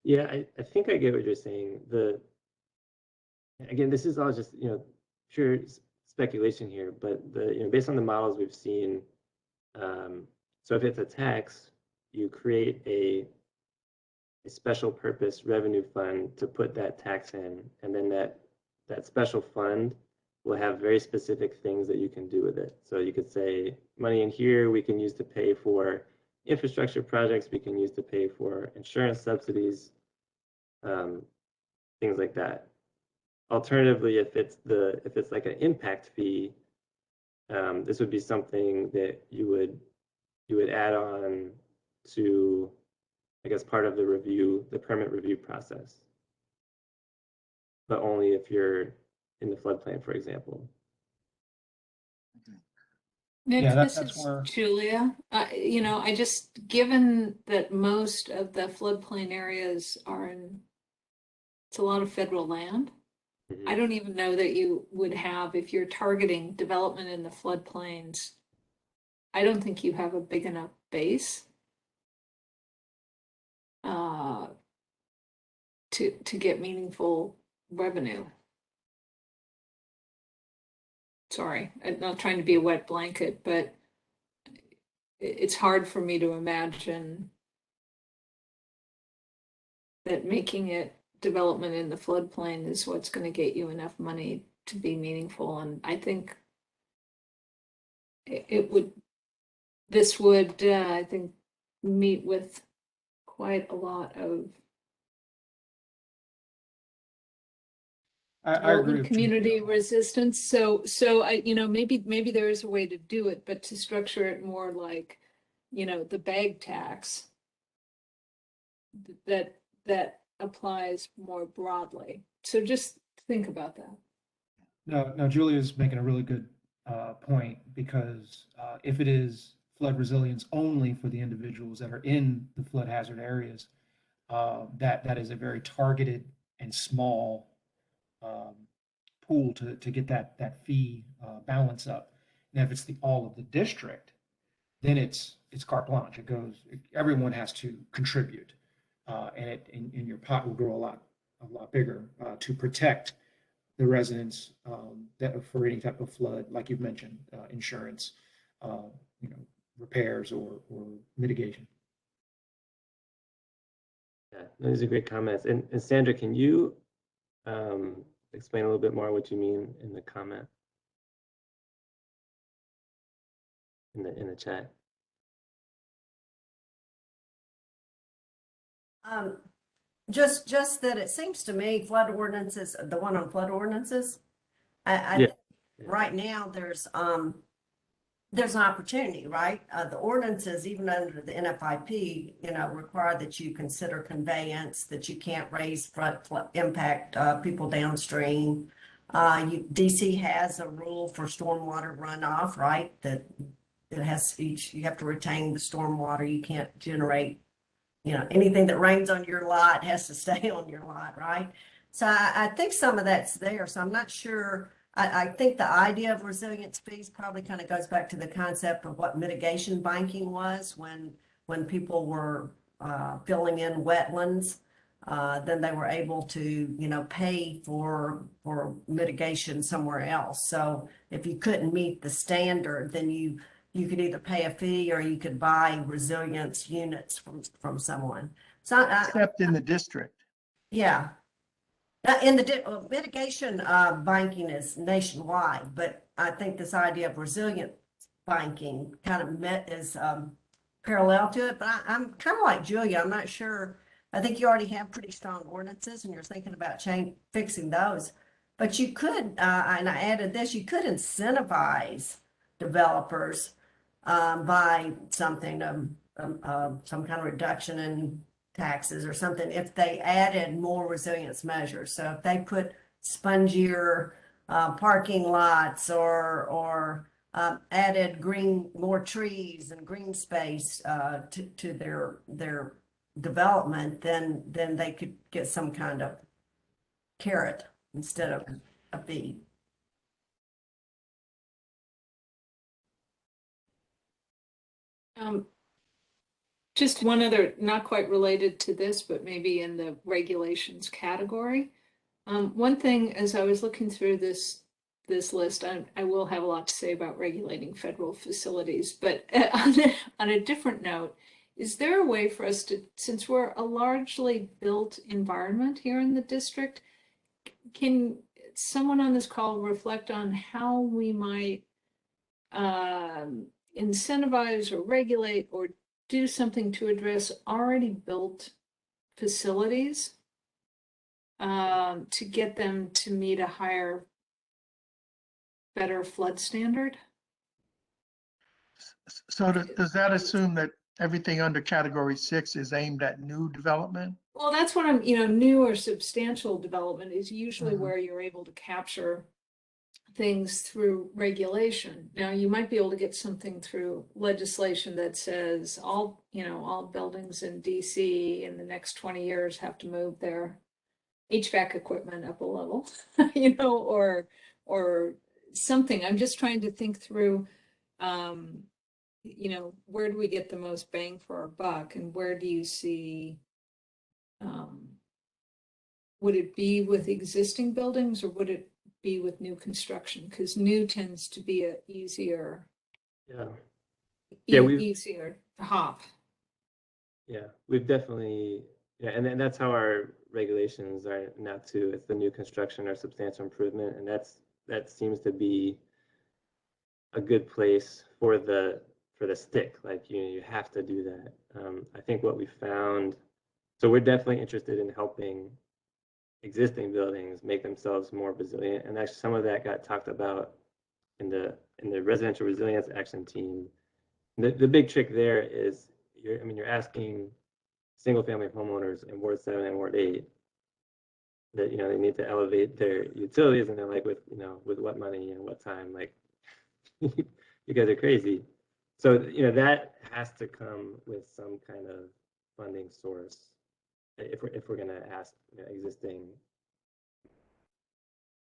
Yeah, I think I get what you're saying. Again, this is all just pure speculation here, but based on the models we've seen, so if it's a tax, you create a special purpose revenue fund to put that tax in, and then that special fund will have very specific things that you can do with it. So you could say money in here we can use to pay for infrastructure projects, we can use to pay for insurance subsidies, things like that. Alternatively, if it's like an impact fee, this would be something that you would add on to, I guess, part of the permit review process, but only if you're in the floodplain, for example. Nick, Yeah, this that's is where. Julia. I just, given that most of the floodplain areas it's a lot of federal land. I don't even know that you would have, if you're targeting development in the floodplains, I don't think you have a big enough base to get meaningful revenue. Sorry, I'm not trying to be a wet blanket, but it's hard for me to imagine that making it development in the floodplain is what's going to get you enough money to be meaningful. And I think this would, I think, meet with quite a lot of I agree with community Julia. resistance. So I, maybe there is a way to do it, but to structure it more like, the bag tax that applies more broadly. So just think about that. No, Julia's making a really good point, because if it is flood resilience only for the individuals that are in the flood hazard areas, that is a very targeted and small pool to get that fee balance up. Now, if it's all of the district, then it's carte blanche. Everyone has to contribute. and your pot will grow a lot bigger to protect the residents that for any type of flood, like you've mentioned, insurance, repairs or mitigation. Yeah, those are great comments. And Sandra, can you explain a little bit more what you mean in the comment in the chat? Just that it seems to me flood ordinances, the one on flood ordinances, I Yeah. think right now there's an opportunity, right? The ordinances, even under the NFIP, require that you consider conveyance, that you can't raise flood impact people downstream. DC has a rule for stormwater runoff, right? That it has you have to retain the stormwater. You can't generate, anything that rains on your lot has to stay on your lot, right? So I think some of that's there. So I'm not sure. I think the idea of resilience fees probably kind of goes back to the concept of what mitigation banking was when people were filling in wetlands. Then they were able to, pay for mitigation somewhere else. So if you couldn't meet the standard, then you could either pay a fee or you could buy resilience units from someone. So Except in the district. yeah. In the mitigation banking is nationwide, but I think this idea of resilient banking kind of is parallel to it. But I'm kind of like Julia. I'm not sure. I think you already have pretty strong ordinances, and you're thinking about fixing those. But you could, and I added this, you could incentivize developers by something, some kind of reduction in taxes or something if they added more resilience measures. So if they put spongier parking lots or added more trees and green space to their development, then they could get some kind of carrot instead of a fee. Just one other, not quite related to this, but maybe in the regulations category. One thing, as I was looking through this list, I will have a lot to say about regulating federal facilities, but on a different note, is there a way for us to, since we're a largely built environment here in the district, can someone on this call reflect on how we might incentivize or regulate or do something to address already built facilities to get them to meet a higher, better flood standard? So does that assume that everything under category 6 is aimed at new development? Well, that's what I'm, new or substantial development is usually Mhm. where you're able to capture things through regulation. Now, you might be able to get something through legislation that says all buildings in DC in the next 20 years have to move their HVAC equipment up a level, or something. I'm just trying to think through, where do we get the most bang for our buck, and where do you see, would it be with existing buildings or would it be with new construction? Because new tends to be a easier, easier to hop. Yeah, we've definitely, and then that's how our regulations are now too. It's the new construction or substantial improvement, and that seems to be a good place for the stick. Like you have to do that. I think what we found, so we're definitely interested in helping existing buildings make themselves more resilient, and actually some of that got talked about in the residential resilience action team. The big trick there is you're asking single family homeowners in Ward 7 and Ward 8 that they need to elevate their utilities, and they're like, with what money and what time, like you guys are crazy. So that has to come with some kind of funding source if we're going to ask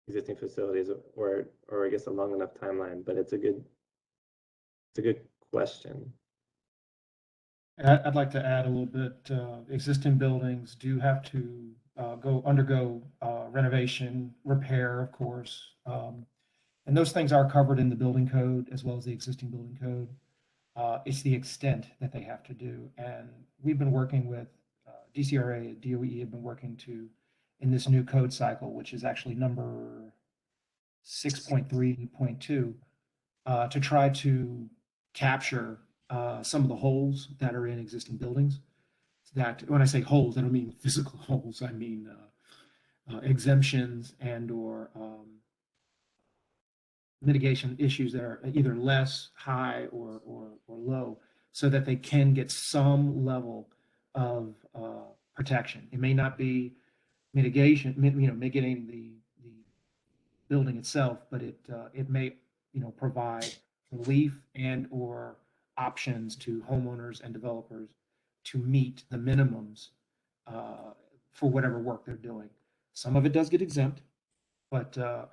existing facilities, or I guess a long enough timeline. But it's a good question. I'd like to add a little bit, existing buildings do have to undergo renovation, repair, of course. And those things are covered in the building code as well as the existing building code. It's the extent that they have to do. And we've been working with DCRA, DOE have been working in this new code cycle, which is actually number 6.3.2, to try to capture some of the holes that are in existing buildings. That when I say holes, I don't mean physical holes. I mean exemptions and/or mitigation issues that are either less high or low, so that they can get some level of protection. It may not be mitigation, mitigating the building itself, but it may provide relief and/or options to homeowners and developers to meet the minimums for whatever work they're doing. Some of it does get exempt, but a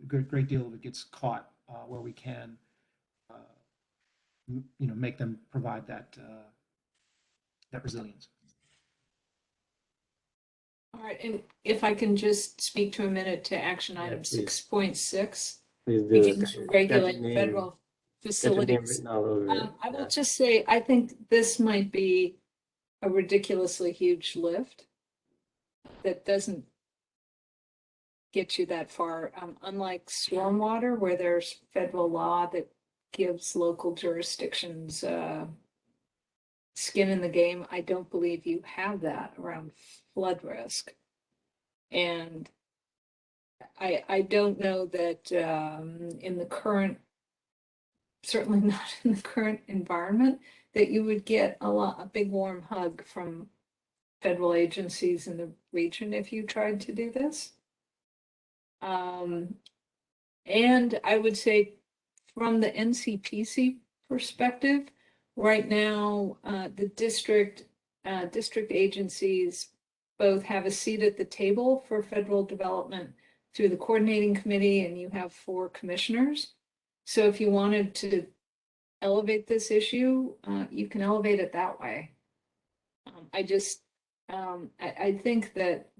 great deal of it gets caught where we can, make them provide that resilience. All right, and if I can just speak to a minute to action Yeah, item please. 6.6, Please do. begin Got to your regulate name- federal got your name facilities. written all over it. I will Yeah. just say, I think this might be a ridiculously huge lift that doesn't get you that far. Unlike stormwater, where there's federal law that gives local jurisdictions skin in the game, I don't believe you have that around flood risk. And I don't know that in the current, certainly not in the current environment, that you would get a big warm hug from federal agencies in the region if you tried to do this. And I would say from the NCPC perspective, right now, the district agencies both have a seat at the table for federal development through the coordinating committee, and you have 4 commissioners. So if you wanted to elevate this issue, you can elevate it that way. I think that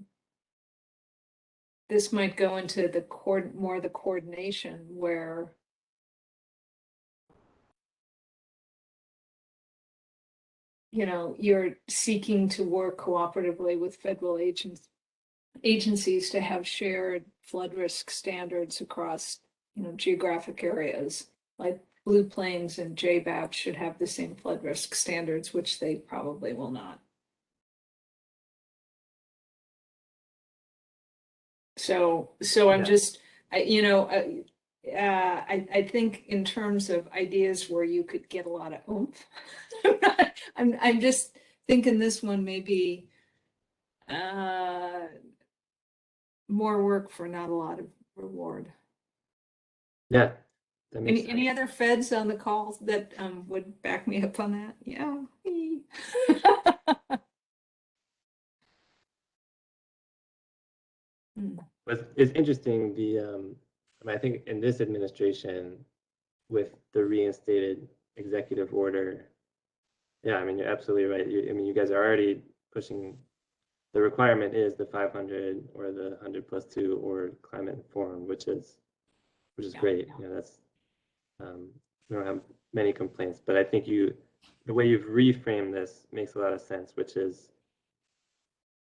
this might go into the more the coordination where you're seeking to work cooperatively with federal agencies to have shared flood risk standards across, geographic areas. Like Blue Plains and JBAB should have the same flood risk standards, which they probably will not. So I'm just, I think in terms of ideas where you could get a lot of oomph, I'm just thinking this one may be more work for not a lot of reward. Yeah. That makes sense. Any other feds on the call that would back me up on that? Yeah. But it's interesting, I think in this administration, with the reinstated executive order, yeah, you're absolutely right. You guys are already pushing, the requirement is the 500 or the 100+2 or climate informed, which is great. That's, we don't have many complaints, but I think the way you've reframed this makes a lot of sense, which is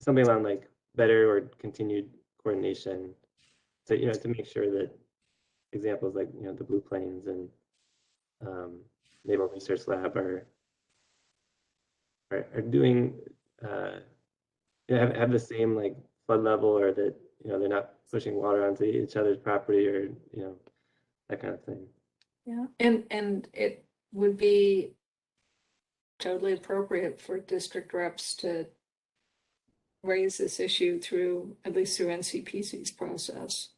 something along like better or continued coordination to to make sure that examples like the Blue Plains and Naval Research Lab are doing have the same like flood level, or that they're not pushing water onto each other's property, or that kind of thing. Yeah, and it would be totally appropriate for district reps to raise this issue at least through NCPC's process.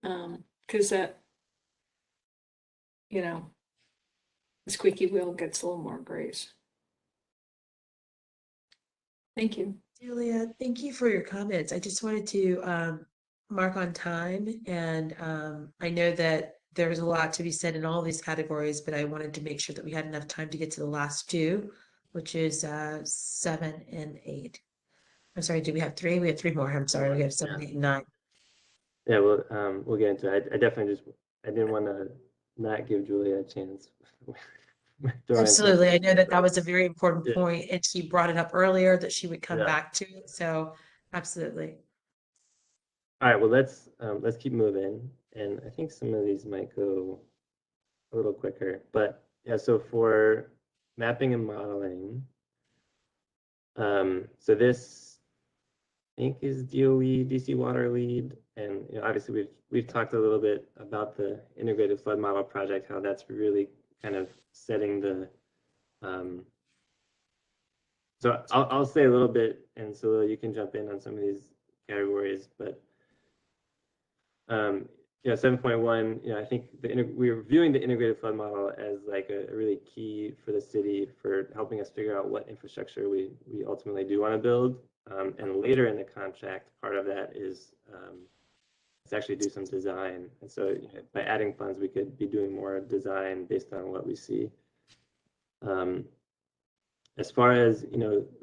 Because that, the squeaky wheel gets a little more grace. Thank you. Julia, thank you for your comments. I just wanted to mark on time, and I know that there's a lot to be said in all these categories, but I wanted to make sure that we had enough time to get to the last two, which is 7 and 8. I'm sorry, do we have 3? We have 3 more. I'm sorry, we have 7, 8, and 9. Yeah, we'll get into it. I definitely I didn't want to not give Julia a chance. Throw in some- Absolutely. I know that that was a very important Yeah. point, and she brought it up earlier that she would come Yeah. back to it. So absolutely. All right, well, let's keep moving. And I think some of these might go a little quicker. But yeah, so for mapping and modeling, so this I think is DOE, DC Water Lead. And obviously we've talked a little bit about the integrated flood model project, how that's really kind of setting the so I'll say a little bit, and so you can jump in on some of these categories, but 7.1, I think we're viewing the integrated flood model as like a really key for the city for helping us figure out what infrastructure we ultimately do want to build. And later in the contract, part of that is to actually do some design. And so by adding funds, we could be doing more design based on what we see. As far as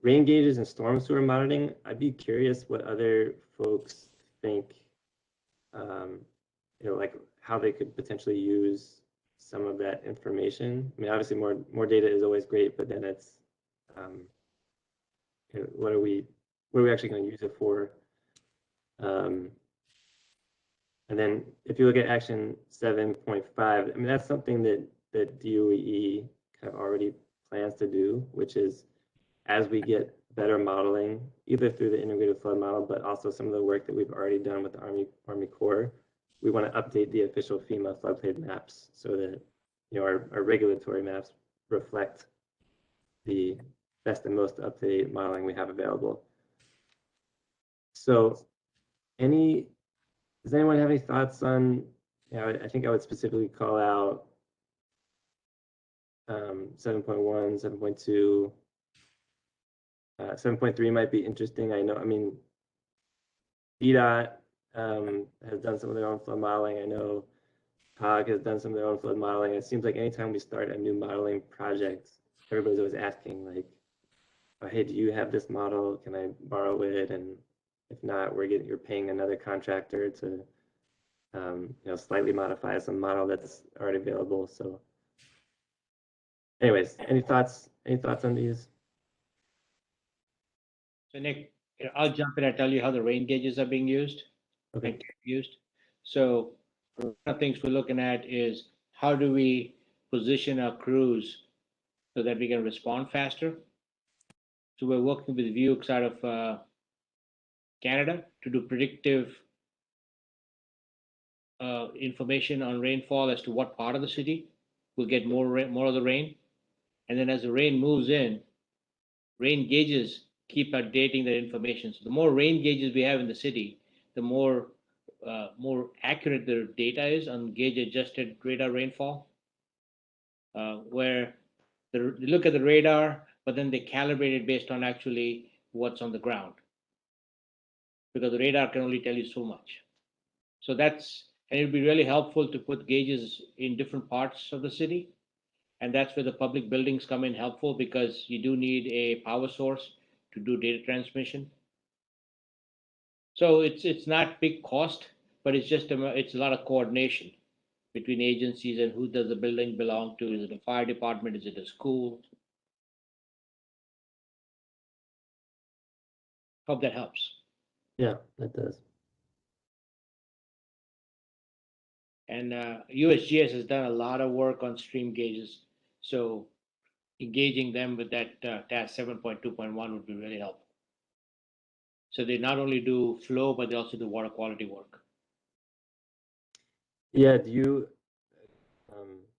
rain gauges and storm sewer monitoring, I'd be curious what other folks think, like how they could potentially use some of that information. I mean, obviously more data is always great, but then it's what are we actually going to use it for? And then if you look at action 7.5, I mean, that's something that DOE kind of already plans to do, which is as we get better modeling, either through the integrated flood model, but also some of the work that we've already done with the Army Corps, we want to update the official FEMA floodplain maps so that our regulatory maps reflect the best and most up-to-date modeling we have available. So does anyone have any thoughts on, I think I would specifically call out 7.1, 7.2, 7.3 might be interesting. I mean, VDOT has done some of their own flood modeling. I know COG has done some of their own flood modeling. It seems like anytime we start a new modeling project, everybody's always asking like, oh, hey, do you have this model? Can I borrow it? And if not, you're paying another contractor to slightly modify some model that's already available. So anyways, any thoughts on these? So Nick, I'll jump in and tell you how the rain gauges are being used. Okay. So one of the things we're looking at is how do we position our crews so that we can respond faster? So we're working with Vuex out of Canada to do predictive information on rainfall as to what part of the city will get more of the rain. And then as the rain moves in, rain gauges keep updating that information. So the more rain gauges we have in the city, the more accurate the data is on gauge adjusted radar rainfall, where they look at the radar, but then they calibrate it based on actually what's on the ground, because the radar can only tell you so much. So and it'd be really helpful to put gauges in different parts of the city. And that's where the public buildings come in helpful, because you do need a power source to do data transmission. So it's not big cost, but it's a lot of coordination between agencies and who does the building belong to. Is it a fire department? Is it a school? Hope that helps. Yeah, that does. And USGS has done a lot of work on stream gauges. So engaging them with that task 7.2.1 would be really helpful. So they not only do flow, but they also do water quality work. Yeah,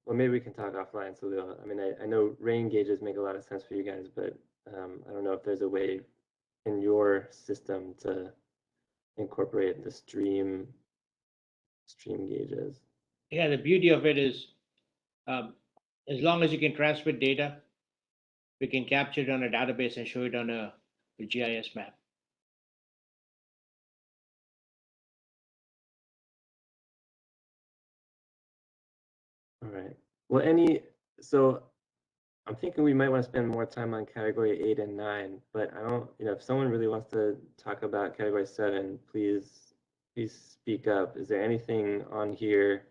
well, maybe we can talk offline. So I mean, I know rain gauges make a lot of sense for you guys, but I don't know if there's a way in your system to incorporate the stream gauges. Yeah, the beauty of it is, as long as you can transmit data, we can capture it on a database and show it on a GIS map. All right. Well, so I'm thinking we might want to spend more time on category 8 and 9, but I don't, if someone really wants to talk about category 7, please speak up. Is there anything on here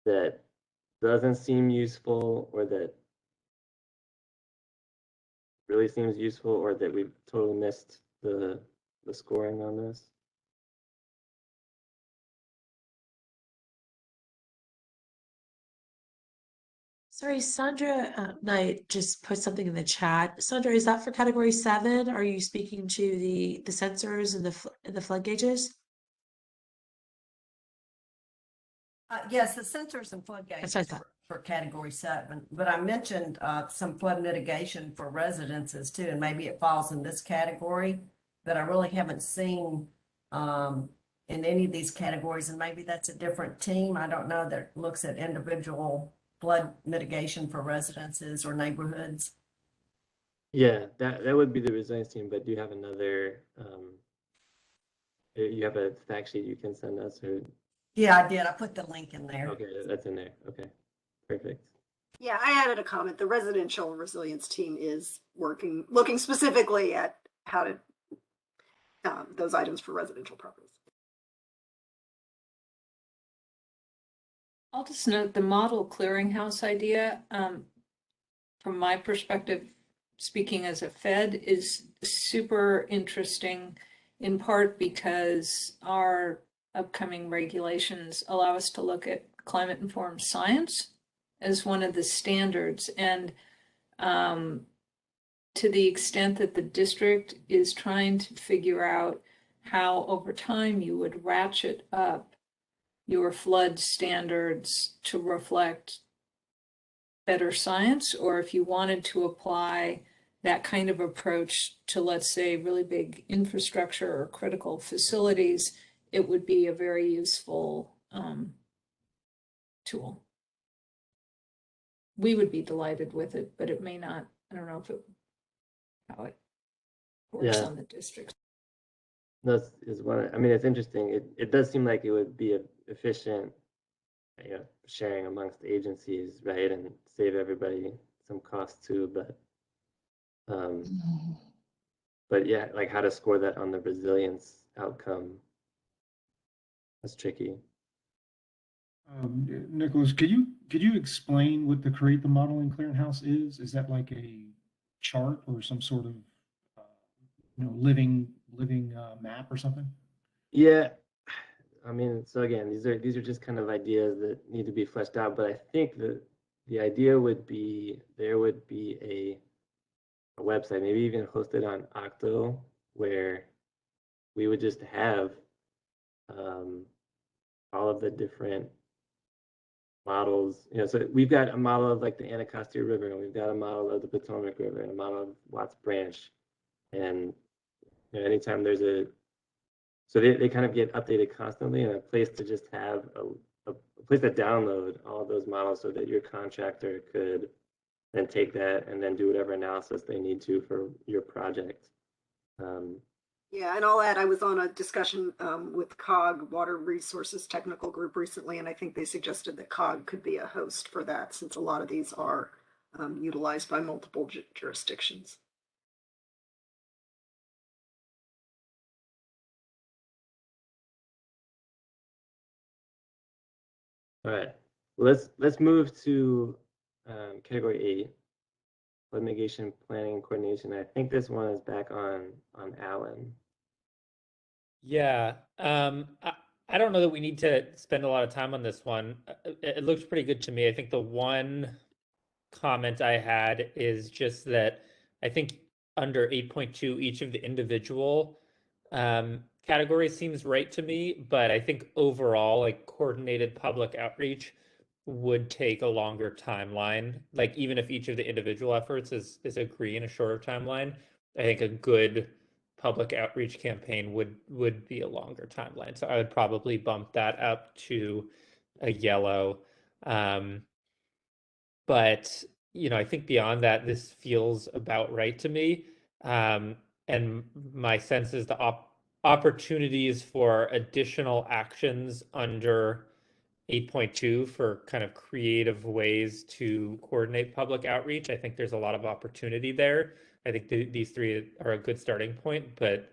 that doesn't seem useful, or that really seems useful, or that we've totally missed the scoring on this? Sorry, Sandra Knight just put something in the chat. Sandra, is that for category 7? Are you speaking to the sensors and the flood gauges? Yes, the sensors and flood That's what I gauges thought. for category 7, but I mentioned some flood mitigation for residences too, and maybe it falls in this category, but I really haven't seen in any of these categories, and maybe that's a different team. I don't know, that looks at individual flood mitigation for residences or neighborhoods. Yeah, that would be the resilience team, but do you have another, you have a fact sheet you can send us, or? Yeah, I did. I put the link in there. Okay, that's in there. Okay, perfect. Yeah, I added a comment. The residential resilience team is looking specifically at how to those items for residential properties. I'll just note the model clearinghouse idea, from my perspective, speaking as a Fed, is super interesting, in part because our upcoming regulations allow us to look at climate-informed science as one of the standards. And to the extent that the district is trying to figure out how over time you would ratchet up your flood standards to reflect better science, or if you wanted to apply that kind of approach to, let's say, really big infrastructure or critical facilities, it would be a very useful tool. We would be delighted with it, but it may not, I don't know how it works Yeah. on the district. That's is one. I mean, it's interesting. It does seem like it would be efficient, sharing amongst agencies, right, and save everybody some cost too. But yeah, like how to score that on the resilience outcome, that's tricky. Nicholas, could you explain what the Create the Modeling Clearinghouse is? Is that like a chart or some sort of living map or something? Yeah, I mean, so again, these are just kind of ideas that need to be fleshed out. But I think that the idea would be there would be a website, maybe even hosted on Octo, where we would just have all of the different models. So we've got a model of like the Anacostia River, and we've got a model of the Potomac River, and a model of Watts Branch. And anytime there's so they kind of get updated constantly, and a place to just have a place to download all of those models so that your contractor could then take that and then do whatever analysis they need to for your project. Yeah, and I'll add, I was on a discussion with COG, Water Resources Technical Group, recently, and I think they suggested that COG could be a host for that, since a lot of these are utilized by multiple jurisdictions. All right, let's move to category 8, flood mitigation planning and coordination. I think this one is back on Alan. Yeah, I don't know that we need to spend a lot of time on this one. It looks pretty good to me. I think the one comment I had is just that I think under 8.2, each of the individual categories seems right to me, but I think overall, like coordinated public outreach would take a longer timeline. Like even if each of the individual efforts is agree in a shorter timeline, I think a good public outreach campaign would be a longer timeline. So I would probably bump that up to a yellow. But I think beyond that, this feels about right to me. And my sense is the opportunities for additional actions under 8.2 for kind of creative ways to coordinate public outreach. I think there's a lot of opportunity there. I think these three are a good starting point, but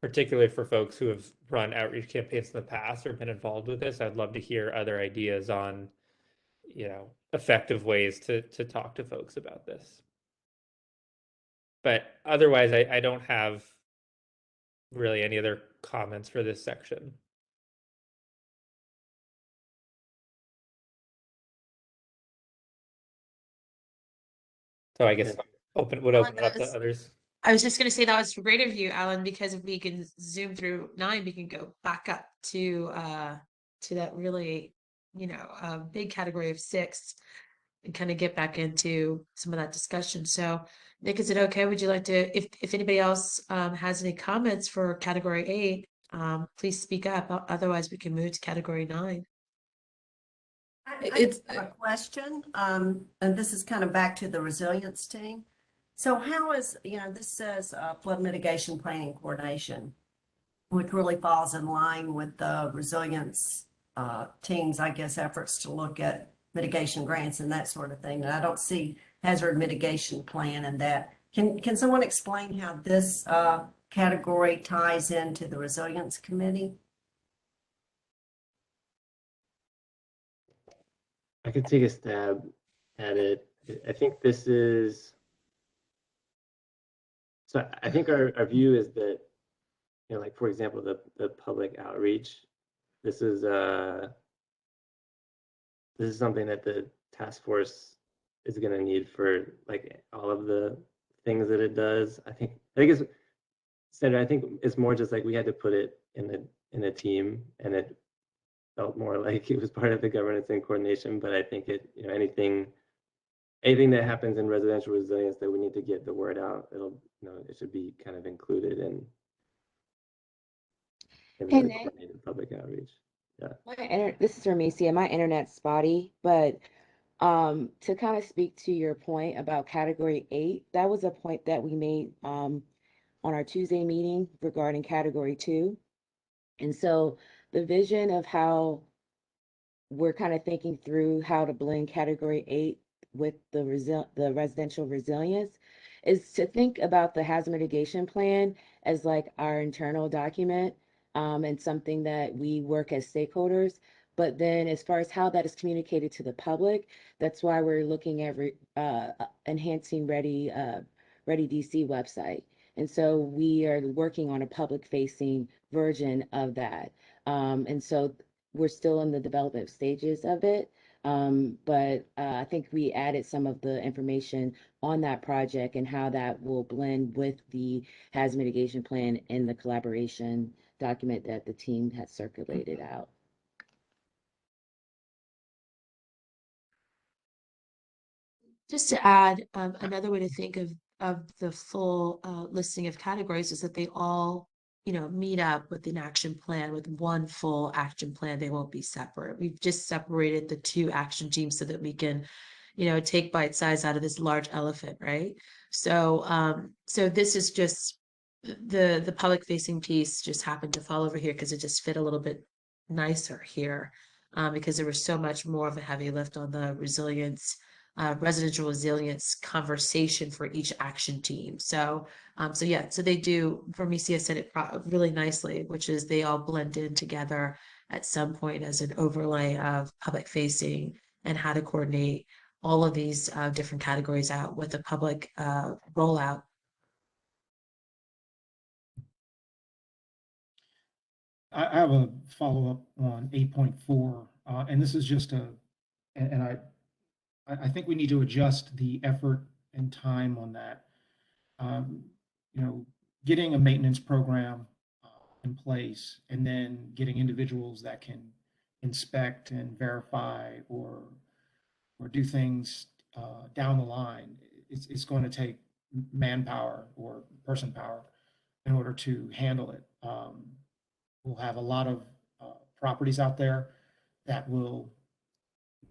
particularly for folks who have run outreach campaigns in the past or been involved with this, I'd love to hear other ideas on, effective ways to talk to folks about this. But otherwise, I don't have really any other comments for this section. So I guess would open it up to others. I was just going to say that was great of you, Alan, because if we can zoom through 9, we can go back up to that really, big category of 6 and kind of get back into some of that discussion. So, Nick, is it okay? Would you like to, if anybody else has any comments for category 8, please speak up. Otherwise, we can move to category 9. I have a question, and this is kind of back to the resilience team. So how is, this says flood mitigation planning coordination, which really falls in line with the resilience team's, I guess, efforts to look at mitigation grants and that sort of thing. And I don't see hazard mitigation plan in that. Can someone explain how this category ties into the resilience committee? I could take a stab at it. I think this is, so I think our view is that, like, for example, the public outreach, this is something that the task force is going to need for like all of the things that it does. I think it's, Sandra, I think it's more just like we had to put it in a team, and it felt more like it was part of the governance and coordination. But I think it, anything that happens in residential resilience that we need to get the word out, it should be kind of included in the coordinated public outreach. Yeah. This is Ramicia. My internet's spotty, but to kind of speak to your point about category 8, that was a point that we made on our Tuesday meeting regarding category 2. And so the vision of how we're kind of thinking through how to blend category 8 with the residential resilience is to think about the hazard mitigation plan as like our internal document, and something that we work as stakeholders. But then as far as how that is communicated to the public, that's why we're looking at enhancing Ready DC website. And so we are working on a public facing version of that. And so we're still in the development stages of it. But I think we added some of the information on that project and how that will blend with the hazard mitigation plan in the collaboration document that the team has circulated out. Just to add, another way to think of the full listing of categories is that they all, meet up with an action plan, with one full action plan. They won't be separate. We've just separated the 2 action teams so that we can, take bite size out of this large elephant, right? So, so this is just the public facing piece just happened to fall over here because it just fit a little bit nicer here, because there was so much more of a heavy lift on the resilience. Residential resilience conversation for each action team. So, so they do, Vermecia said it really nicely, which is they all blend in together at some point as an overlay of public facing and how to coordinate all of these different categories out with the public rollout. I have a follow-up on 8.4, and this is just and I think we need to adjust the effort and time on that. Getting a maintenance program in place and then getting individuals that can inspect and verify or do things down the line, it's going to take manpower or person power in order to handle it. We'll have a lot of properties out there that will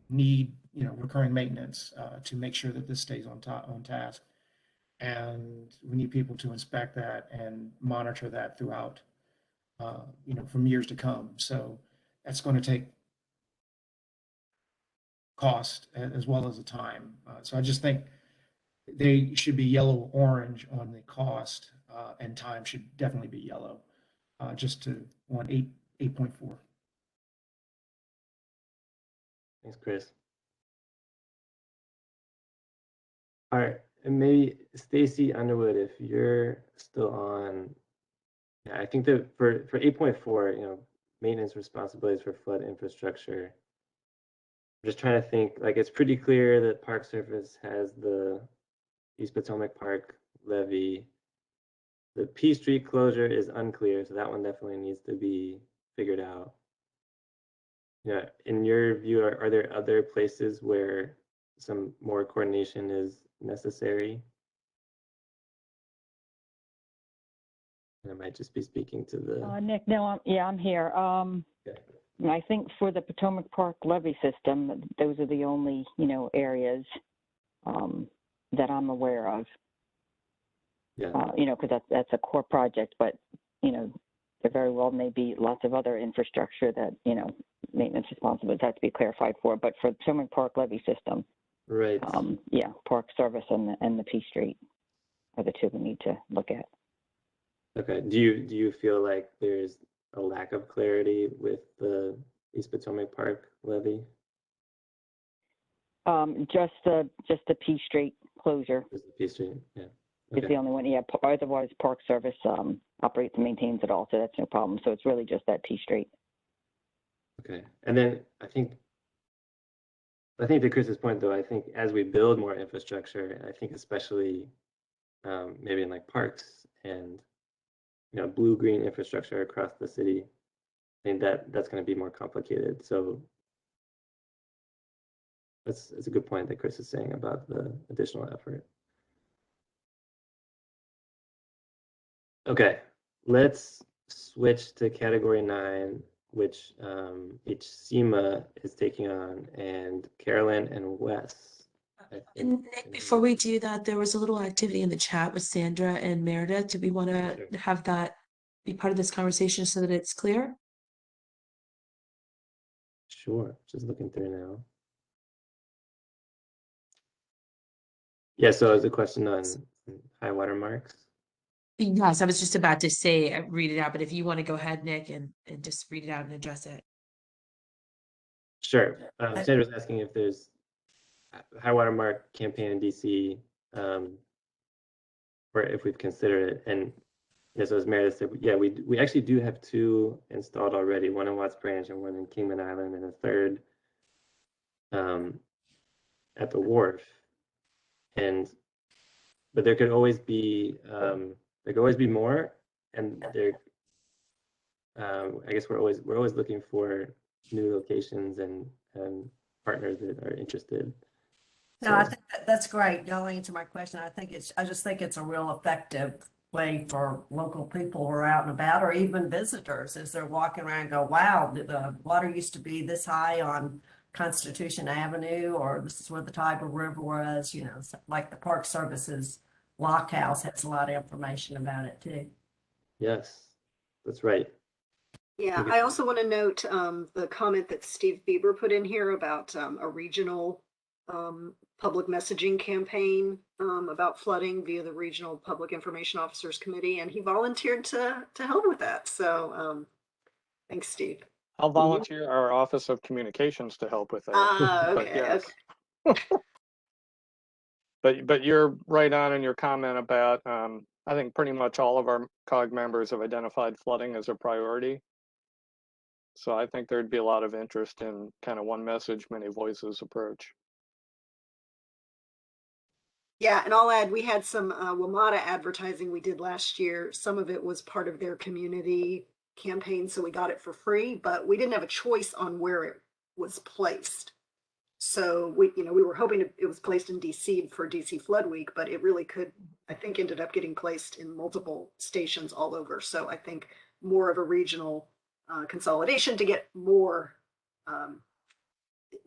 need recurring maintenance to make sure that this stays on task, and we need people to inspect that and monitor that throughout from years to come. So that's going to take cost as well as the time. So I just think they should be yellow orange on the cost, and time should definitely be yellow, just to on 8.4. Thanks, Chris. All right, and maybe Stacy Underwood, if you're still on. Yeah, I think that for 8.4, maintenance responsibilities for flood infrastructure. I'm just trying to think, like, it's pretty clear that Park Service has the East Potomac Park levy. The P Street closure is unclear, so that one definitely needs to be figured out. Yeah, in your view, are there other places where some more coordination is necessary? And I might just be speaking to the. Nick, no, I'm here. I think for the Potomac Park levee system, those are the only, areas that I'm aware of. Yeah. Because that's a core project, but, there very well may be lots of other infrastructure that, maintenance responsibilities have to be clarified for. But for the Potomac Park levee system, right. Park Service and the P Street are the two we need to look at. Okay. Do you feel like there's a lack of clarity with the East Potomac Park levy? Just the P Street closure. Just the P Street, yeah. It's the only one. Yeah. Otherwise, Park Service operates and maintains it all, so that's no problem. So it's really just that P Street. Okay. And then I think to Chris's point, though, I think as we build more infrastructure, I think especially maybe in like parks and blue-green infrastructure across the city, I think that's going to be more complicated. So that's a good point that Chris is saying about the additional effort. Okay, let's switch to category 9, which HCEMA is taking on, and Carolyn and Wes. And Nick, before we do that, there was a little activity in the chat with Sandra and Meredith. Do we want to have that be part of this conversation so that it's clear? Sure, just looking through now. Yeah, so it's a question on high water marks. Yes, I was just about to say, read it out, but if you want to go ahead, Nick, and just read it out and address it. Sure. Sandra's asking if there's high water mark campaign in DC, or if we've considered it. And so as Meredith said, yeah, we actually do have 2 installed already, one in Watts Branch and one in Kingman Island, and a third at the wharf. But there could always be more, and there I guess we're always looking for new locations and partners that are interested. No, I think that's great. Y'all answer my question. I just think it's a real effective way for local people who are out and about, or even visitors, as they're walking around and go, wow, the water used to be this high on Constitution Avenue, or this is where the Tiber River was, like the Park Service's Lock House has a lot of information about it too. Yes, that's right. Yeah, I also want to note the comment that Steve Bieber put in here about a regional public messaging campaign about flooding via the Regional Public Information Officers Committee, and he volunteered to help with that. So thanks, Steve. I'll volunteer our Office of Communications to help with that. Okay, But yes. okay. But you're right on in your comment about, I think pretty much all of our COG members have identified flooding as a priority. So I think there'd be a lot of interest in kind of one message, many voices approach. Yeah, and I'll add, we had some WMATA advertising we did last year. Some of it was part of their community campaign, so we got it for free, but we didn't have a choice on where it was placed. So we were hoping it was placed in DC for DC Flood Week, but it really I think ended up getting placed in multiple stations all over. So I think more of a regional consolidation to get more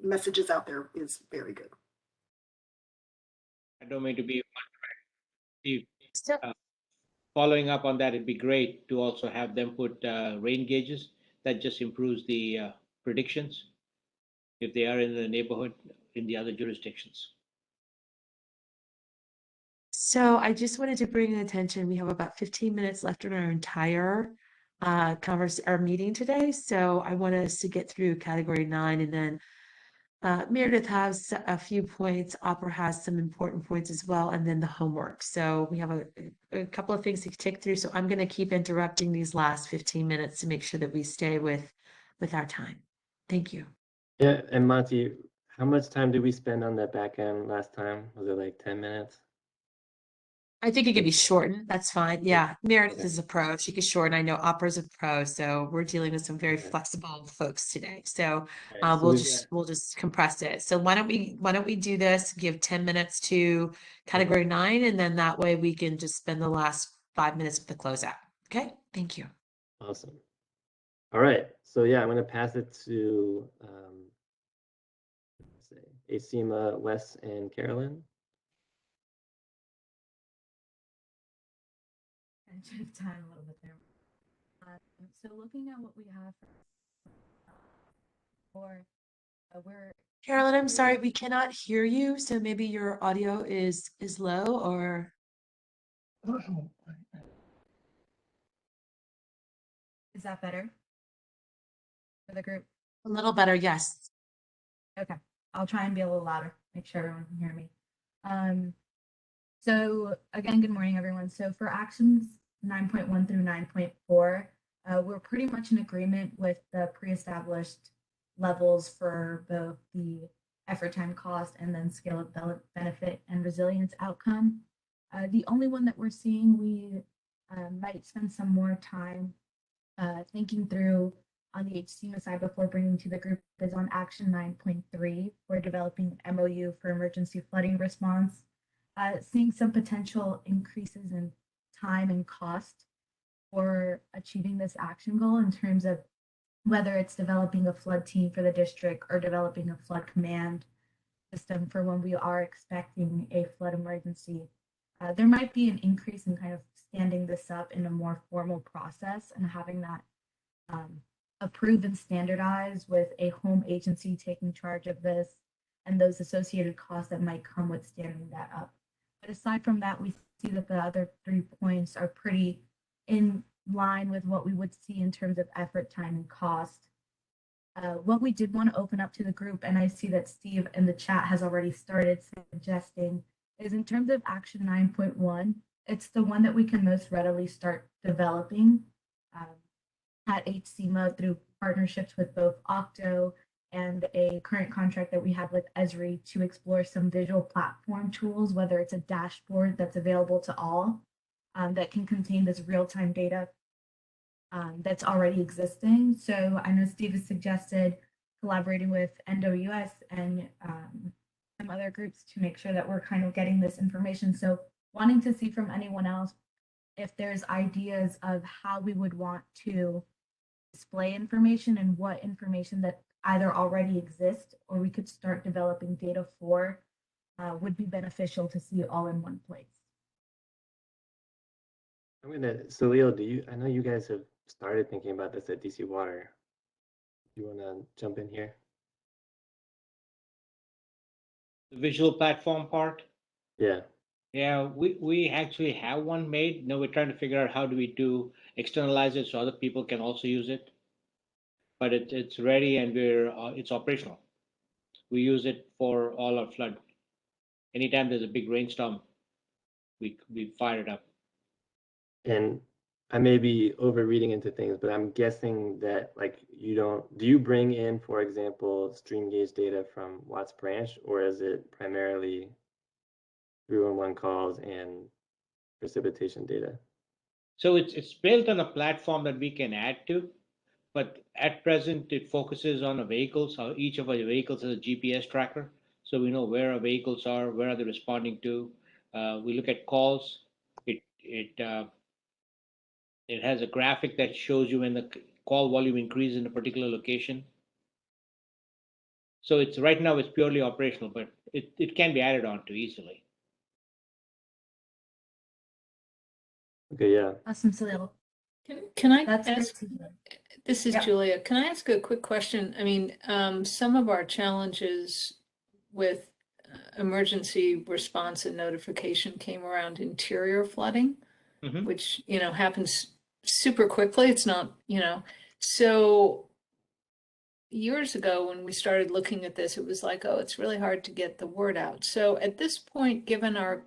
messages out there is very good. I don't mean to be following up on that, it'd be great to also have them put rain gauges. That just improves the predictions. If they are in the neighborhood, in the other jurisdictions? So I just wanted to bring attention, we have about 15 minutes left in our entire our meeting today. So I want us to get through category 9, and then Meredith has a few points, Opera has some important points as well, and then the homework. So we have a couple of things to tick through. So I'm going to keep interrupting these last 15 minutes to make sure that we stay with our time. Thank you. Yeah, and Monty, how much time did we spend on that back end last time? Was it like 10 minutes? I think it could be shortened. That's fine. Yeah, Meredith Okay. is a pro. She could shorten. I know Opera's a pro, so we're dealing with some very Okay. flexible folks today. So All right, so we'll just compress it. So why don't we do this? Give 10 minutes to category 9, and then that way we can just spend the last 5 minutes with the closeout. Okay, thank you. Awesome. All right, so yeah, I'm going to pass it to let's see, Asima, Wes, and Carolyn. I should have time a little bit there. So looking at what we have for we're Carolyn, I'm sorry, we cannot hear you. So maybe your audio is low, or is that better for the group? a little better. Yes. Okay, I'll try and be a little louder, make sure everyone can hear me. So again, good morning, everyone. So for actions 9.1 through 9.4, we're pretty much in agreement with the pre-established levels for both the effort, time, cost, and then scale of benefit and resilience outcome. The only one that we're seeing we might spend some more time thinking through on the HCMA side before bringing to the group is on action 9.3. We're developing MOU for emergency flooding response, seeing some potential increases in time and cost for achieving this action goal in terms of whether it's developing a flood team for the district or developing a flood command system for when we are expecting a flood emergency. There might be an increase in kind of standing this up in a more formal process and having that approved and standardized with a home agency taking charge of this and those associated costs that might come with standing that up. But aside from that, we see that the other 3 points are pretty in line with what we would see in terms of effort, time, and cost. What we did want to open up to the group, and I see that Steve in the chat has already started suggesting, is in terms of action 9.1, it's the one that we can most readily start developing at HCMA through partnerships with both Octo and a current contract that we have with Esri to explore some visual platform tools, whether it's a dashboard that's available to all that can contain this real-time data that's already existing. So I know Steve has suggested collaborating with NWS and some other groups to make sure that we're kind of getting this information. So wanting to see from anyone else if there's ideas of how we would want to display information and what information that either already exists or we could start developing data for would be beneficial to see all in one place. Salil, I know you guys have started thinking about this at DC Water. You want to jump in here? The visual platform part? Yeah. Yeah, we actually have one made. Now we're trying to figure out how do we externalize it so other people can also use it. But it's ready and it's operational. We use it for all our flood. Anytime there's a big rainstorm, we fire it up. And I may be overreading into things, but I'm guessing that do you bring in, for example, stream gauge data from Watts Branch, or is it primarily 311 calls and precipitation data? So it's built on a platform that we can add to, but at present it focuses on a vehicle. So each of our vehicles has a GPS tracker, so we know where our vehicles are, where are they responding to. We look at calls. It has a graphic that shows you when the call volume increases in a particular location. So it's right now it's purely operational, but it can be added on to easily. Okay, yeah. Awesome, Salil. Can I That's ask, this is Yep. Julia, can I ask a quick question? I mean, some of our challenges with emergency response and notification came around interior flooding, Mhm. which, happens super quickly. It's not, so years ago when we started looking at this, it was like, oh, it's really hard to get the word out. So at this point, given our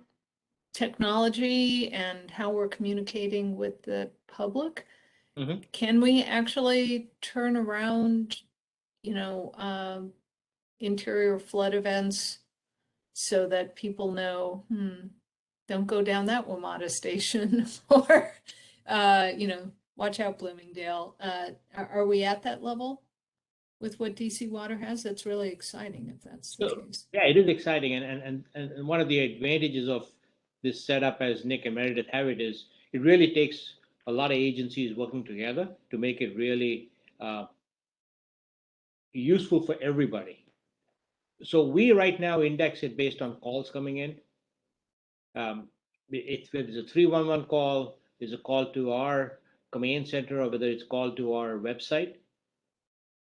technology and how we're communicating with the public, Mhm. can we actually turn around, interior flood events so that people know, don't go down that WMATA station or, watch out Bloomingdale. Are we at that level with what DC Water has? That's really exciting if that's the So, case. yeah, it is exciting, and one of the advantages of this setup, as Nick and Meredith have it, is it really takes a lot of agencies working together to make it really useful for everybody. So we right now index it based on calls coming in. If there's a 311 call, there's a call to our command center, or whether it's called to our website,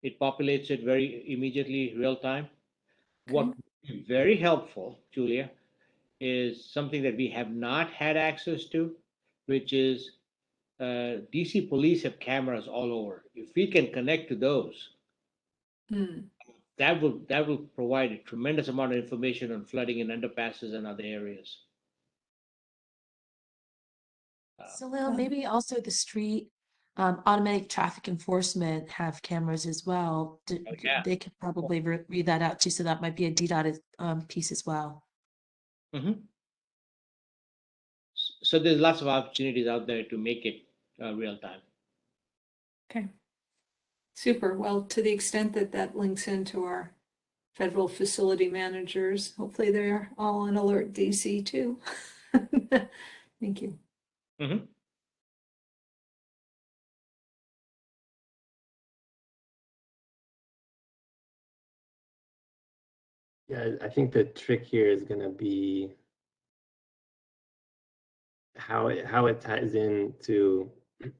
it populates it very immediately, real time. What would be very helpful, Julia, is something that we have not had access to, which is DC police have cameras all over. If we can connect to those, that will provide a tremendous amount of information on flooding in underpasses and other areas. So Lil, maybe also the street automatic traffic enforcement have cameras as well. Yeah. They could probably read that out too, so that might be a DDOT piece as well. So there's lots of opportunities out there to make it real time. Okay. Super. Well, to the extent that that links into our federal facility managers, hopefully they're all on alert DC too. Thank you. Yeah, I think the trick here is going to be how it ties into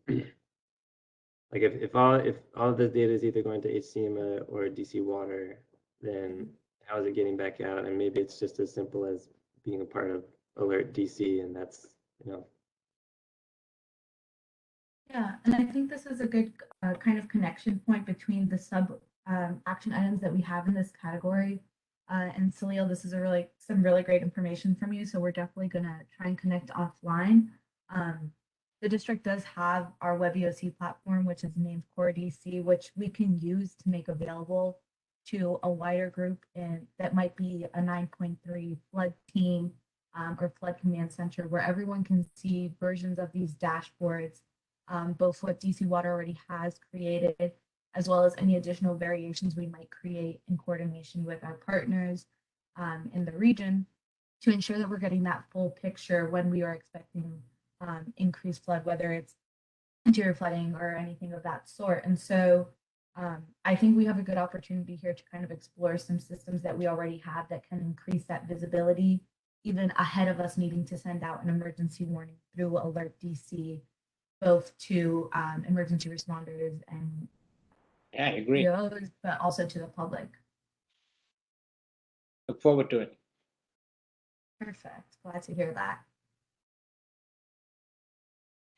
like if all of the data is either going to HCMA or DC Water, then how is it getting back out? And maybe it's just as simple as being a part of Alert DC, and that's, Yeah, and I think this is a good kind of connection point between the sub action items that we have in this category. And Salil, this is some really great information from you. So we're definitely gonna try and connect offline. The district does have our WebEOC platform, which is named Core DC, which we can use to make available to a wider group and that might be a 9.3 flood team or flood command center, where everyone can see versions of these dashboards, both what DC Water already has created, as well as any additional variations we might create in coordination with our partners in the region to ensure that we're getting that full picture when we are expecting increased flood, whether it's interior flooding or anything of that sort. And so I think we have a good opportunity here to kind of explore some systems that we already have that can increase that visibility even ahead of us needing to send out an emergency warning through Alert DC, both to emergency responders and I agree. EOs, but also to the public. Look forward to it. Perfect. Glad to hear that.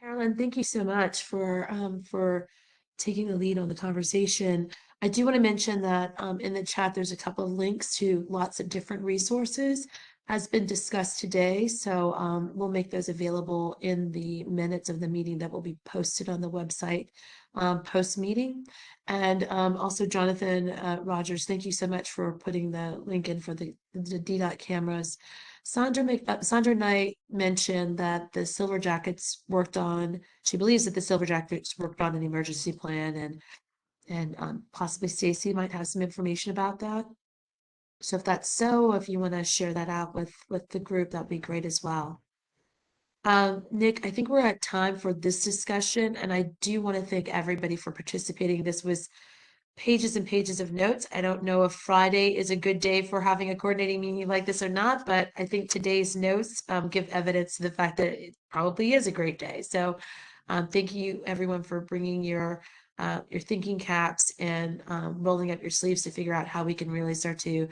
Carolyn, thank you so much for taking the lead on the conversation. I do want to mention that in the chat, there's a couple of links to lots of different resources has been discussed today. So we'll make those available in the minutes of the meeting that will be posted on the website post-meeting. And also Jonathan Rogers, thank you so much for putting the link in for the DDOT cameras. Sandra Knight mentioned that the Silver Jackets worked on, she believes that the Silver Jackets worked on an emergency plan, and possibly Stacy might have some information about that. So if that's so, if you want to share that out with the group, that'd be great as well. Nick, I think we're at time for this discussion, and I do want to thank everybody for participating. This was pages and pages of notes. I don't know if Friday is a good day for having a coordinating meeting like this or not, but I think today's notes give evidence to the fact that it probably is a great day. So thank you everyone for bringing your thinking caps and rolling up your sleeves to figure out how we can really start to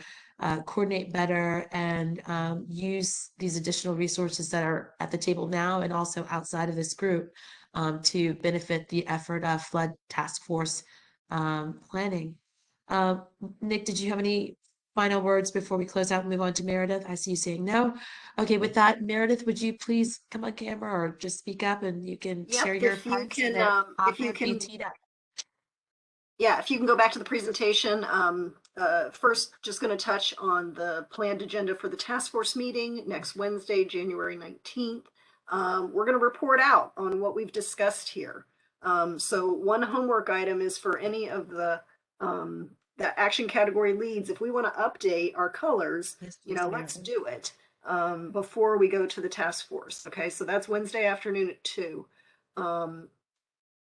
coordinate better and use these additional resources that are at the table now and also outside of this group to benefit the effort of flood task force planning. Nick, did you have any final words before we close out and move on to Meredith? I see you saying no. Okay, with that, Meredith, would you please come on camera or just speak up and you can Yep, share your if you parts can, and then if you Opera be can, teed up. yeah, if you can go back to the presentation. First, just going to touch on the planned agenda for the task force meeting next Wednesday, January 19th. We're going to report out on what we've discussed here. So one homework item is for any of the action category leads. If we want to update our colors, you know, let's do it before we go to the task force. Okay, so that's Wednesday afternoon at 2.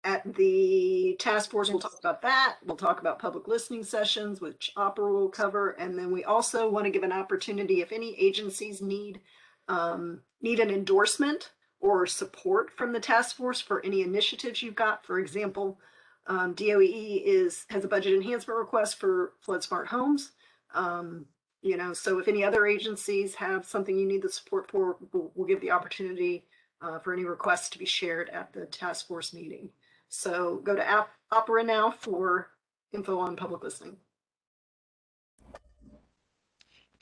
At the task force, we'll talk about that. We'll talk about public listening sessions, which Opera will cover. And then we also want to give an opportunity if any agencies need an endorsement or support from the task force for any initiatives you've got. For example, DOE has a budget enhancement request for Flood Smart Homes. You know, so if any other agencies have something you need the support for, we'll give the opportunity for any requests to be shared at the task force meeting. So go to Opera now for info on public listening.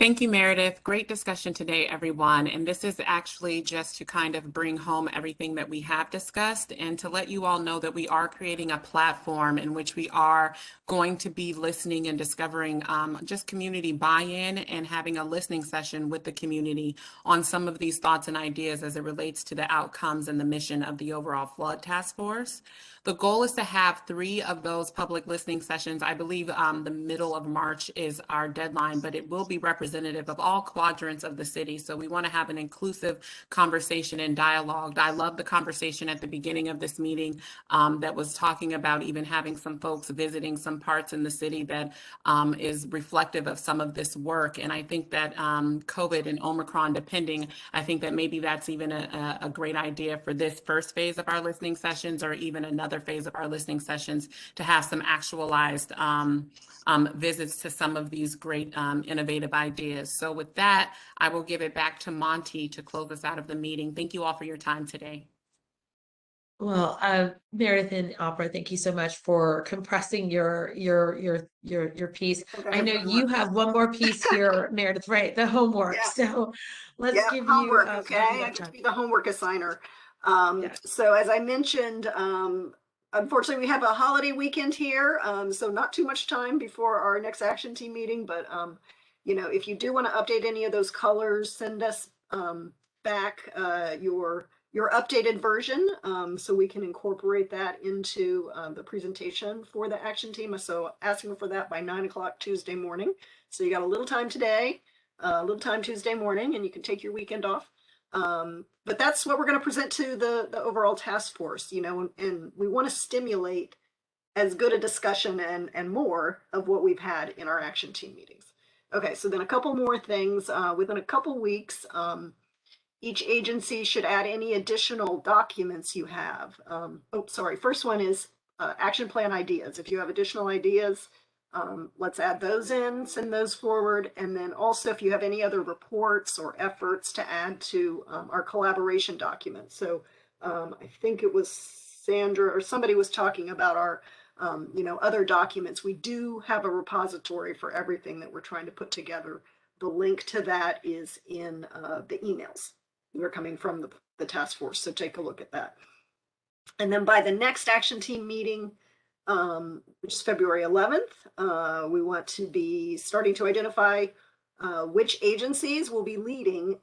Thank you, Meredith. Great discussion today, everyone. And this is actually just to kind of bring home everything that we have discussed and to let you all know that we are creating a platform in which we are going to be listening and discovering just community buy-in and having a listening session with the community on some of these thoughts and ideas as it relates to the outcomes and the mission of the overall flood task force. The goal is to have 3 of those public listening sessions. I believe the middle of March is our deadline, but it will be representative of all quadrants of the city. So we want to have an inclusive conversation and dialogue. I love the conversation at the beginning of this meeting that was talking about even having some folks visiting some parts in the city that is reflective of some of this work. And I think that COVID and Omicron depending, I think that maybe that's even a great idea for this first phase of our listening sessions or even another phase of our listening sessions to have some actualized visits to some of these great innovative ideas. So with that, I will give it back to Monty to close us out of the meeting. Thank you all for your time today. Well, Meredith and Opera, thank you so much for compressing your piece. I know you have one more piece here, Meredith, right? The homework. Yeah. So let's give homework, you okay? I get to be the homework assigner. So as I mentioned, unfortunately, we have a holiday weekend here, so not too much time before our next action team meeting. But you know, if you do want to update any of those colors, send us back your updated version so we can incorporate that into the presentation for the action team. So asking for that by 9 o'clock Tuesday morning. So you got a little time today, a little time Tuesday morning, and you can take your weekend off. But that's what we're going to present to the overall task force, you know, and we want to stimulate as good a discussion and more of what we've had in our action team meetings. Okay, so then a couple more things. Within a couple weeks, each agency should add any additional documents you have. First one is action plan ideas. If you have additional ideas, let's add those in, send those forward. And then also if you have any other reports or efforts to add to our collaboration document. So I think it was Sandra or somebody was talking about our you know, other documents. We do have a repository for everything that we're trying to put together. The link to that is in the emails that are coming from the task force. So take a look at that. And then by the next action team meeting, which is February 11th, we want to be starting to identify which agencies will be leading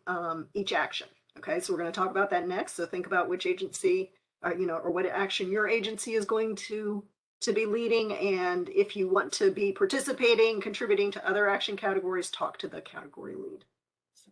each action. Okay, so we're going to talk about that next. So think about which agency, you know, or what action your agency is going to be leading. And if you want to be participating, contributing to other action categories, talk to the category lead. So,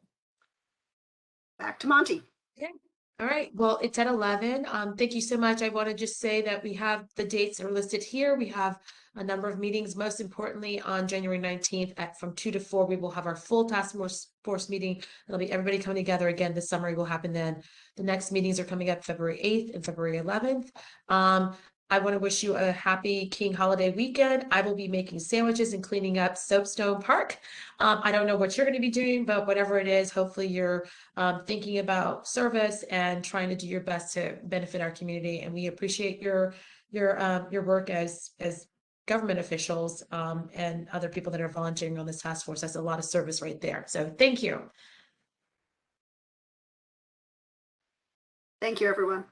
back to Monty. Okay. All right. Well, it's at 11. Thank you so much. I want to just say that we have the dates that are listed here. We have a number of meetings. Most importantly, on January 19th from 2 to 4, we will have our full task force meeting. It'll be everybody coming together again. The summary will happen then. The next meetings are coming up February 8th and February 11th. I want to wish you a happy King holiday weekend. I will be making sandwiches and cleaning up Soapstone Park. I don't know what you're going to be doing, but whatever it is, hopefully you're thinking about service and trying to do your best to benefit our community. And we appreciate your work as government officials and other people that are volunteering on this task force. That's a lot of service right there. So thank you. Thank you, everyone.